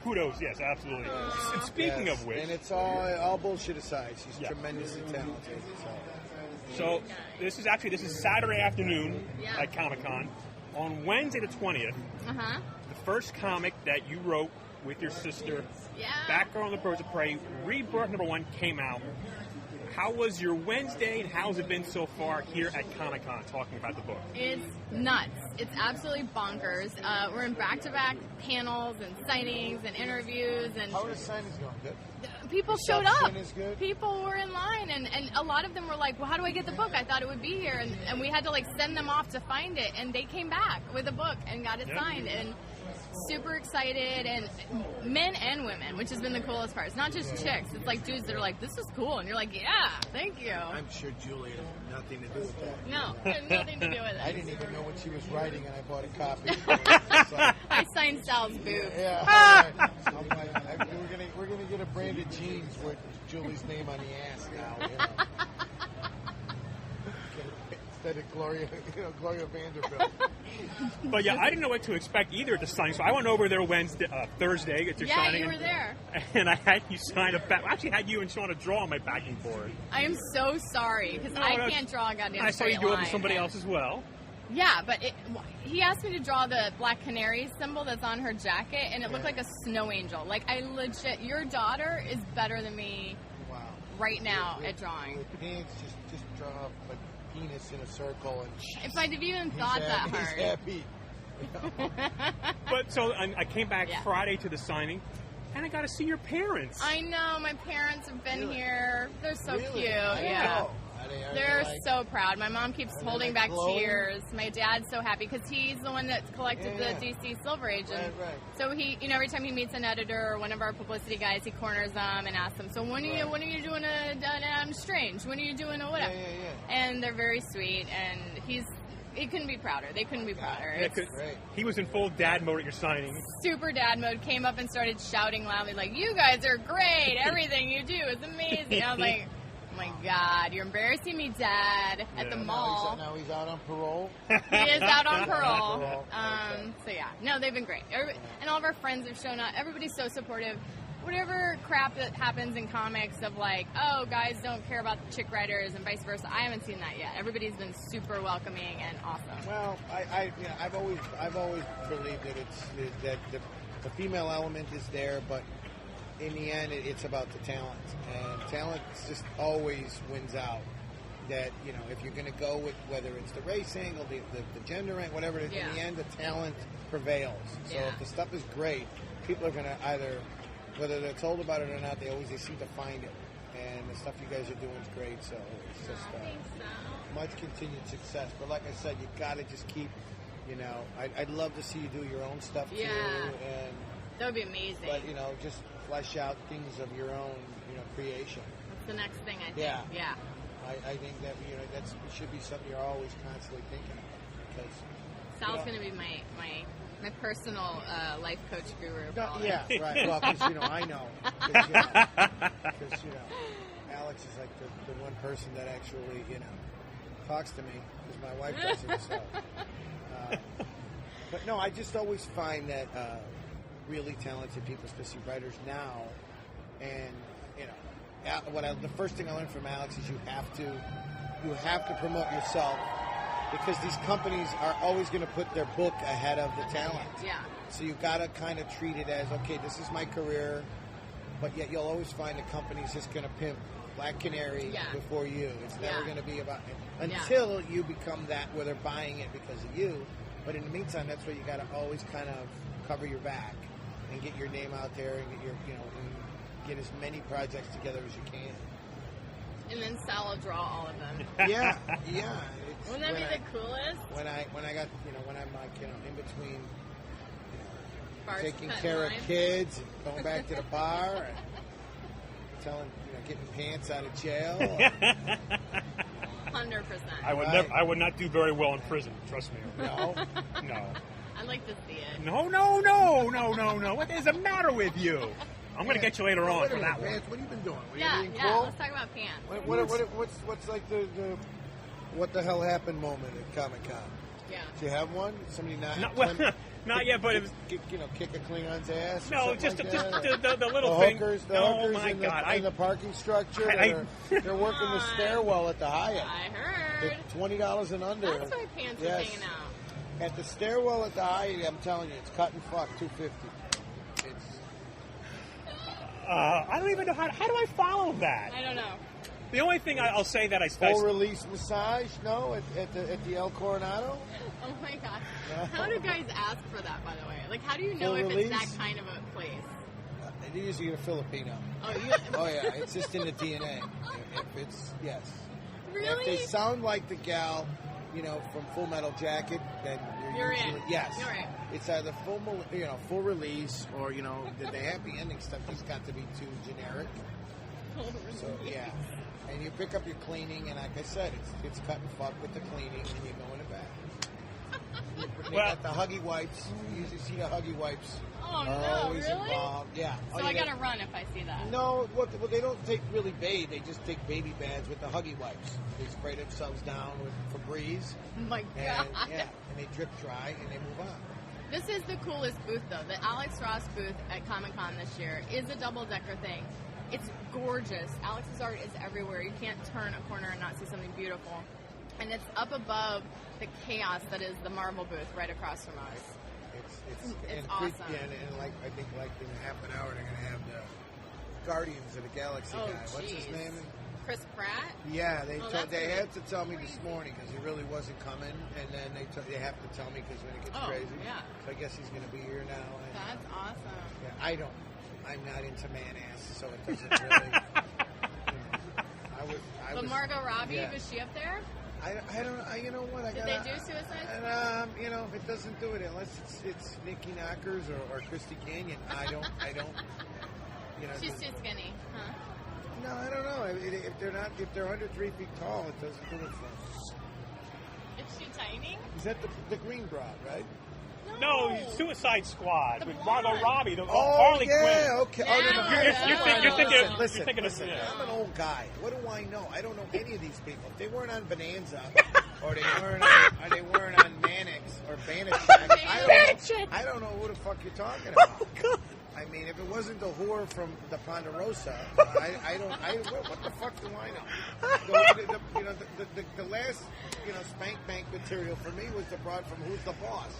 Kudos, yes, absolutely. And speaking of which, and it's all bullshit aside, she's tremendously talented. So this is Saturday afternoon at ComicCon. On Wednesday the 20th, the first comic that you wrote with your sister, Batgirl and the Birds of Prey, Rebirth #1 came out. how was your Wednesday, and how's it been so far here at ComicCon talking about the book? It's nuts. It's absolutely bonkers. We're in back-to-back panels and signings and interviews. And How are the signings going? Good? people showed up. Reception is good? People were in line, and a lot of them were like, well, how do I get the book? I thought it would be here. And we had to like send them off to find it, and they came back with a book and got it signed. And super excited, and men and women, which has been the coolest part. It's not just chicks. It's like dudes that are like, this is cool. And you're like, yeah, thank you. I'm sure Julie has nothing to do with that. No, it had nothing to do with it. I didn't even know what she was writing, and I bought a copy. I signed Sal's boob. Yeah. We're gonna get a branded jeans with Julie's name on the ass now. You know. Instead of Gloria Vanderbilt. But yeah, I didn't know what to expect either at the signing, so I went over there Thursday at your signing. Yeah, you were there. And I had you sign I actually had you and Shauna draw on my backing board. I am so sorry, because I can't draw a goddamn I saw you straight do it line. with somebody else as well. Yeah, but he asked me to draw the black canary symbol that's on her jacket, and it looked like a snow angel. Like, I legit, your daughter is better than me right now at drawing. With pants, just draw up like penis in a circle. And if I'd have even thought that hard. He's happy. But so I came back Friday to the signing, and I got to see your parents. I know, my parents have been here. They're so cute. I Yeah. know. They're so proud. My mom keeps holding back tears. My dad's so happy because he's the one that collected the DC Silver Age. And so he, every time he meets an editor or one of our publicity guys, he corners them and asks them, so when are you doing a Strange? When are you doing a whatever? And they're very sweet, and he couldn't be prouder. They couldn't be prouder. Yeah, he was in full dad mode at your signing. Super dad mode. Came up and started shouting loudly, like, you guys are great. Everything you do is amazing. I was like, oh my God, you're embarrassing me, Dad, at the mall. Now he's out on parole. He is out on parole. So yeah, no, they've been great. And all of our friends have shown up. Everybody's so supportive. Whatever crap that happens in comics of like, oh, guys don't care about the chick writers and vice versa, I haven't seen that yet. Everybody's been super welcoming and awesome. Well, I've always believed that the female element is there, but in the end, it's about the talent, and talent just always wins out. That, if you're going to go with whether it's the race angle, the gender angle, whatever it is, in the end, the talent prevails. So if the stuff is great, people are going to either, whether they're told about it or not, they seem to find it. And the stuff you guys are doing is great, so it's just much continued success. But like I said, you got to just keep, I'd love to see you do your own stuff too. And that would be amazing. But, just flesh out things of your own, creation. That's the next thing, I think. Yeah. I think that, that should be something you're always constantly thinking of. Because Sal's going to be my personal life coach guru. Right. Well, because, I know. Because, Alex is like the one person that actually, talks to me, because my wife doesn't. So. But no, I just always find that really talented people, especially writers now, and the first thing I learned from Alex is you have to promote yourself, because these companies are always going to put their book ahead of the talent. Yeah. So you got to kind of treat it as, okay, this is my career, but yet you'll always find a company's just going to pimp Black Canary before you. It's never going to be about it until you become that, where they're buying it because of you. But in the meantime, that's where you got to always kind of cover your back and get your name out there and get your, and get as many projects together as you can. And then Sal will draw all of them. Yeah. Wouldn't that be the coolest? When I got, when I'm like, in between, Bars taking cut care line. of kids, and going back to the bar, and getting pants out of jail. 100%. I would not do very well in prison. Trust me. No. I'd like to see it. No. What is the matter with you? I'm going to get you later on for that one. Pants, what have you been doing? Cool? Let's talk about pants. What's like the what the hell happened moment at Comic-Con? Yeah. Do you have one? Somebody not yet, but it was... kick a Klingon's ass? No, just like the little the thing. Hookers, Oh, my in God. the parking structure. They're working the stairwell at the Hyatt. I heard. They're $20 and under. That's why pants are hanging out. At the stairwell at the Hyatt, I'm telling you, it's cut and fuck, $250. I don't even know how do I follow that? I don't know. The only thing I'll say that I Full release massage? No, at the El Coronado. Oh my gosh! How do guys ask for that? By the way, like, how do you know Full if release? it's that kind of a place? They're usually a Filipino. Oh, Oh yeah, it's just in the DNA. If it's yes. Really? If they sound like the gal, from Full Metal Jacket, then You're usually, in. Yes. You're in. It's either full release, or the happy ending stuff has got to be too generic. So yeah, and you pick up your cleaning, and like I said, it's cut and fuck with the cleaning, and you go in the back. They got the Huggy Wipes. You usually see the Huggy Wipes. Oh no! Always Really? involved. Yeah. So I gotta run if I see that. No, well, they don't take really bathe. They just take baby baths with the Huggy Wipes. They spray themselves down with Febreze. Oh my And, god! and they drip dry, and they move on. This is the coolest booth, though. The Alex Ross booth at ComicCon this year is a double-decker thing. It's gorgeous. Alex's art is everywhere. You can't turn a corner and not see something beautiful. And it's up above the chaos that is the Marvel booth right across from us. It's awesome. And like I think like in half an hour they're gonna have the Guardians of the Galaxy guy. What's his name? Chris Pratt? Yeah, they that's had to tell me this morning because he really wasn't coming, and then they have to tell me because when it gets crazy. Yeah. So I guess he's gonna be here now. And, That's awesome. yeah, I'm not into man ass, so it doesn't really. I But was, Margot Robbie, yeah. was she up there? I don't. You know what? Did they do Suicide Squad? It doesn't do it unless it's Nikki Knockers or Christy Canyon. I don't. She's too skinny, huh? No, I don't know. If they're under 3 feet tall, it doesn't do it for them. Is she tiny? Is that the green broad, right? No, Suicide Squad with Margot blonde. Robbie. Okay. Harley Quinn. Oh, no. You're thinking of. Listen, I'm an old guy. What do I know? I don't know any of these people. If they weren't on Bonanza, or they weren't on Mannix or Banachek, I don't know who the fuck you're talking about. Oh, God. I mean, if it wasn't the whore from the Ponderosa, what the fuck do I know? The last, spank bank material for me was the broad from Who's the Boss?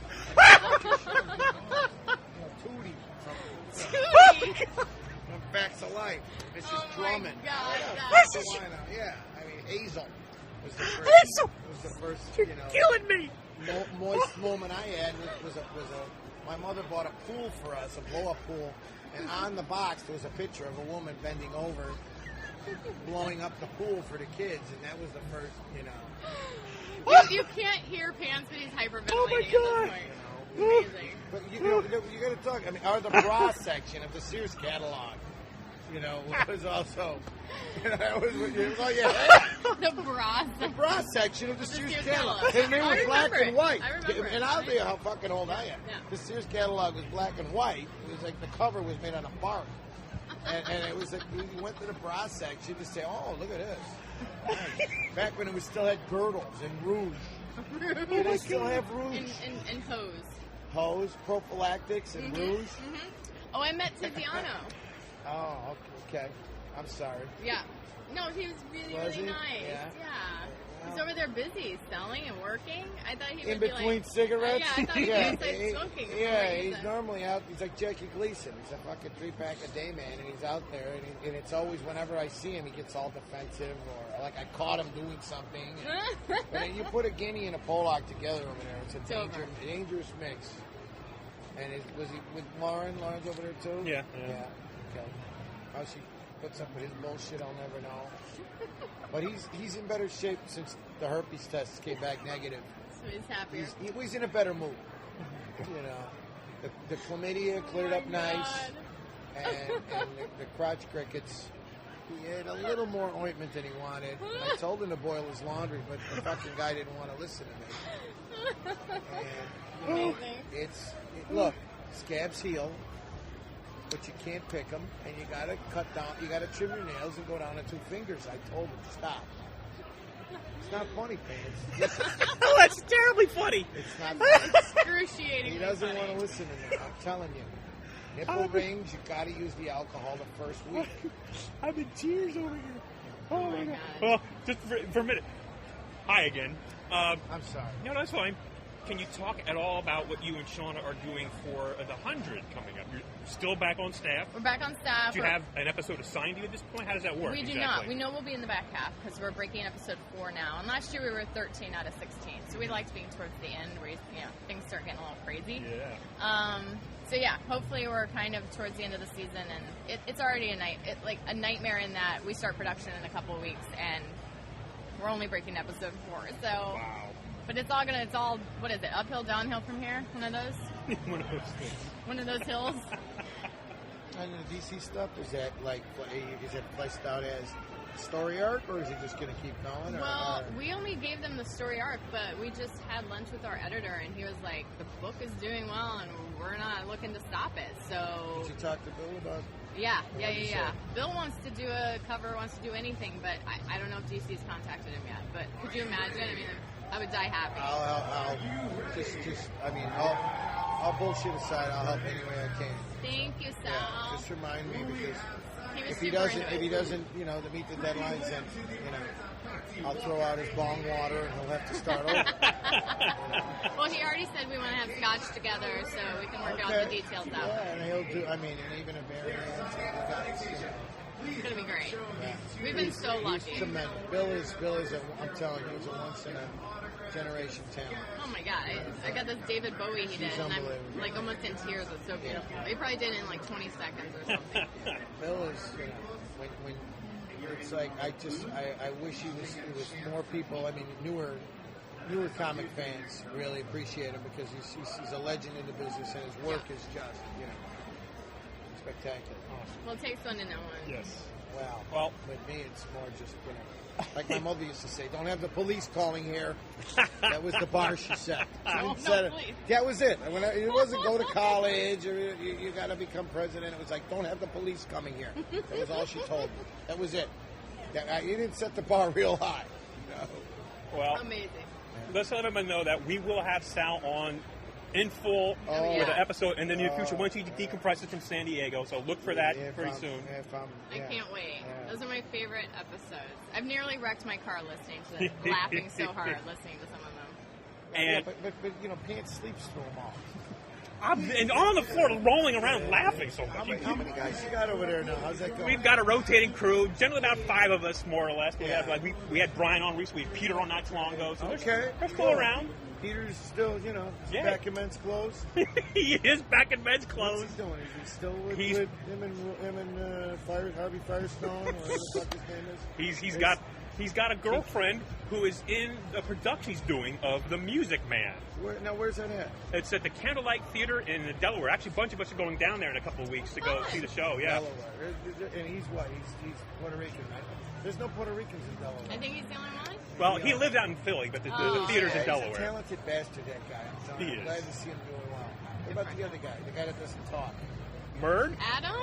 Tootie from Facts of Life. Mrs. Drummond. Yeah, I mean, Hazel was the first, You're killing me. Moist moment I had was a my mother bought a pool for us, a blow-up pool, and on the box there was a picture of a woman bending over, blowing up the pool for the kids, and that was the first, You can't hear Pants, but he's hyperventilating Oh my God. at this point. Amazing. But you got to talk. I mean, or the bra section of the Sears catalog, was also, The bra. the bra section of the Sears Sears catalog. catalog. And they I were black remember and it. white. I remember it. And I'll tell you how fucking old I am. Yeah. The Sears catalog was black and white. It was like the cover was made on a bark. And it was like, you went to the bra section to say, oh, look at this. Nice. Back when it still had girdles and rouge. They still have rouge. And hose. Hose, prophylactics, and rouge. Mm-hmm. Oh, I met Tiziano. Oh, okay. I'm sorry. Yeah. No, he was really, Was really he? nice. Yeah. He's over there busy selling and working. I thought he In would be between like, cigarettes? Yeah, I thought he was like smoking. Yeah, he's normally out. He's like Jackie Gleason. He's a fucking 3-pack a day man, and he's out there. And it's always whenever I see him, he gets all defensive, or like I caught him doing something. But then you put a guinea and a Pollock together over there, it's a dangerous mix. And was he with Lauren? Lauren's over there too? Yeah. Okay. How she puts up with his bullshit, I'll never know. But he's in better shape since the herpes tests came back negative. So he's happier. He's in a better mood. The chlamydia cleared up nice, and the crotch crickets. He had a little more ointment than he wanted. I told him to boil his laundry, but the fucking guy didn't want to listen to me. And look, scabs heal, but you can't pick them, and you gotta cut down. You gotta trim your nails and go down to 2 fingers. I told him stop. It's not funny, Pants. Oh, that's terribly funny. It's not. Excruciating. He doesn't want to listen to me. I'm telling you. Nipple rings, you got to use the alcohol the first week. I'm in tears over here. Oh my God. God. Well, just for a minute. Hi again. I'm sorry. No, that's fine. can you talk at all about what you and Shauna are doing for the 100 coming up? You're still back on staff. We're back on staff. Do you have an episode assigned to you at this point? How does that work? We do not. We know we'll be in the back half because we're breaking episode 4 now. And last year we were 13 out of 16, so we liked being towards the end where things start getting a little crazy. Yeah. So yeah, hopefully we're kind of towards the end of the season, and it's already a nightmare in that we start production in a couple of weeks, and we're only breaking episode 4. So, wow. But it's all what is it? Uphill, downhill from here? One of those? One of those things. One of those hills. And the DC stuff, is that fleshed out as story arc, or is it just going to keep going? Well, we only gave them the story arc, but we just had lunch with our editor, and he was like, the book is doing well, and we're not looking to stop it. So. Did you talk to Bill about? Yeah. Bill wants to do a cover, wants to do anything, but I don't know if DC's contacted him yet. But could you imagine? I mean, I would die happy. I'll bullshit aside. I'll help any way I can. Thank you, Sal. Yeah, just remind me because if he doesn't, to meet the deadlines, then I'll throw out his bong water and he'll have to start over. Well, he already said we want to have scotch together, so we can work out the details out. Yeah, and he'll do. And even a variant. It's gonna be great. Yeah. We've been so lucky. He's tremendous. Bill is. I'm telling you, he's a once in a generation talent. Oh my God! I got this David Bowie he did, and I'm like almost in tears. It's so beautiful. He probably did it in like 20 seconds or something. Bill is. When it's like I wish he was more people. I mean, newer comic fans really appreciate him because he's a legend in the business, and his work is just spectacular. Awesome. Well, it takes one to know one. Yes. Well, with me, it's more just like my mother used to say, "Don't have the police calling here." That was the bar she set. That was it. It wasn't go to college or you got to become president. It was like, "Don't have the police coming here." That was all she told me. That was it. You didn't set the bar real high. No. Well, amazing. Let's let everyone know that we will have Sal on in full with an episode in the near future once he decompresses from San Diego. So look for that pretty soon. I can't wait. Yeah. Those are my favorite episodes. I've nearly wrecked my car listening to them, laughing so hard listening to some of them. And but Pants sleeps through them all. And on the floor, rolling around, laughing so much. How many guys you got over there now? How's that going? We've got a rotating crew, generally about 5 of us, more or less. We have we had Brian on recently, Peter on not too long ago. So they're still around. Peter's still, back in men's clothes. He is back in men's clothes. What's he doing? Is he still with him and Harvey Firestone, or whatever the fuck his name is? He's got a girlfriend who is in the production he's doing of The Music Man. Where's that at? It's at the Candlelight Theater in Delaware. Actually, a bunch of us are going down there in a couple of weeks to go see the show. Yeah. Delaware. And he's what? He's Puerto Rican, right? There's no Puerto Ricans in Delaware. I think he's the only one. Well, he lives out in Philly, but the theater's in Delaware. He's a talented bastard, that guy. I'm telling you. I'm glad to see him doing well. What about the other guy? The guy that doesn't talk? Adam?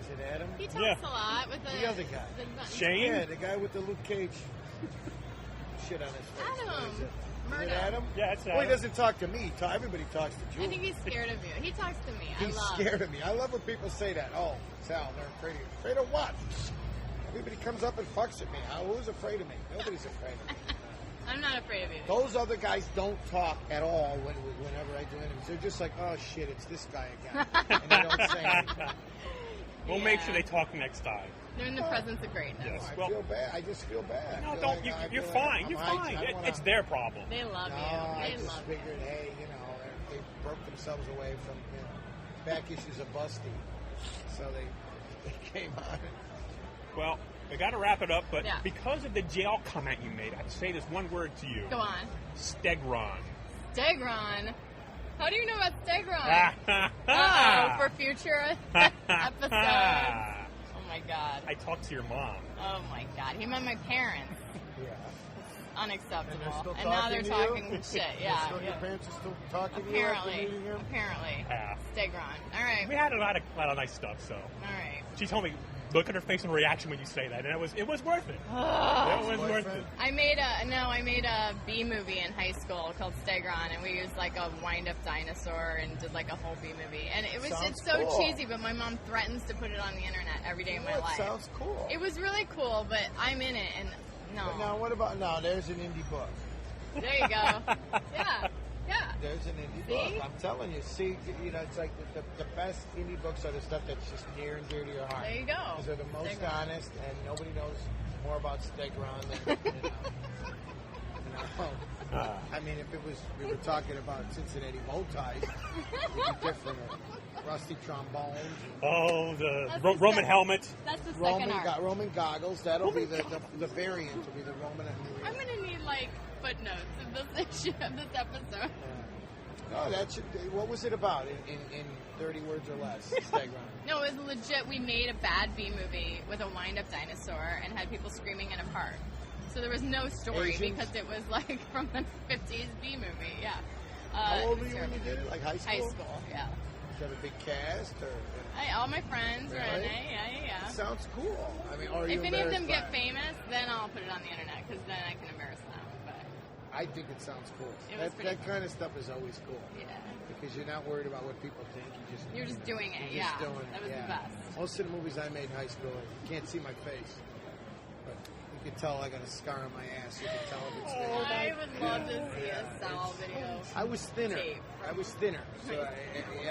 Is it Adam? He talks a lot with the other guy. Shane? Yeah, the guy with the Luke Cage shit on his face. Adam. Is it Adam? Yeah, it's Adam. Well, he doesn't talk to me. Everybody talks to Julie. I think he's scared of you. He talks to me. He's scared of me. I love when people say that. Oh, Sal, they're afraid of you. Afraid of what? Everybody comes up and fucks at me. Who's afraid of me? Nobody's afraid of me. I'm not afraid of you. Those other guys don't talk at all whenever I do interviews. They're just like, oh, shit, it's this guy again. And they don't say anything. We'll make sure they talk next time. They're in the presence of greatness. Yes. I feel bad. I just feel bad. No, don't. You're fine. You're fine. It's their problem. They love you. I just figured, hey, they broke themselves away from back issues of Busty. So they came on. Well, we got to wrap it up, but because of the jail comment you made, I have to say this one word to you. Go on. Stegron. Stegron? How do you know about Stegron? For future episodes. Oh my God. I talked to your mom. Oh my God. He meant my parents. Yeah. Unacceptable. And now they're talking shit. Yeah. Your parents are still talking to you? Apparently. Stegron. All right. We had a lot of nice stuff, so. All right. She told me, look at her face and reaction when you say that, and it was worth it. It was worth it. I made a B movie in high school called Stegron, and we used like a wind-up dinosaur and did like a whole B movie, and it's so cheesy. But my mom threatens to put it on the internet every day of my life. Sounds cool. It was really cool, but I'm in it, and no. But now what about there's an indie book. There you go. Yeah. There's an indie See? book. I'm telling you. See, you know, it's like the best indie books are the stuff that's just near and dear to your heart. There you go. Because they're the most Stegron. honest, and nobody knows more about Stegron than you know. I mean, if we were talking about Cincinnati bow ties, it'd be different. Or rusty trombones. Oh, the That's Roman the helmet. That's the second arc. Roman goggles. That'll be the variant. Will be the Roman. I'm gonna need like footnotes of this issue of this episode. No, that should. What was it about in 30 words or less? Stegron. No, it was legit. We made a bad B movie with a wind-up dinosaur and had people screaming in a park. So there was no story Asians? because it was like from the 50s B movie. Yeah. How old it were was you when you terrible. did it? Like high school? High school, yeah. Did you have a big cast or? All my friends were in Really? it. Yeah. Sounds cool. I mean, are you If any of them embarrassed get by it? famous, then I'll put it on the internet because then I can embarrass them. But I think it sounds cool. It was pretty That kind of stuff is always cool. yeah, Because you're not worried about what people think. you're just doing it. You're just Yeah, doing it. that was yeah. the best. Most of the movies I made in high school, you can't see my face. But you can tell I got a scar on my ass. You can tell if it's there. I would love to see a Sal video. I was thinner. Tape. I was thinner. So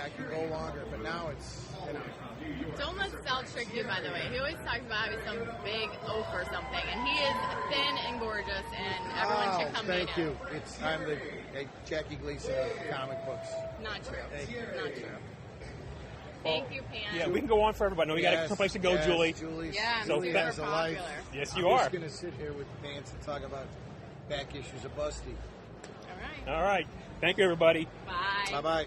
I could go longer. But now it's, you know. Don't let Sal trick you, by the way. He always talks about how he's some big oaf or something, and he is thin and gorgeous, and everyone should come meet thank him. you. I'm the Jackie Gleason of comic books. Not true. Thank you. Not true. Thank you, Pam. Yeah, we can go on forever, but no, we got someplace to go, Julie. Yeah, I'm Julie super has a life. popular. Yes, you I'm are. just going to sit here with Vance and talk about back issues of Busty. All right. All right. Thank you, everybody. Bye. Bye-bye.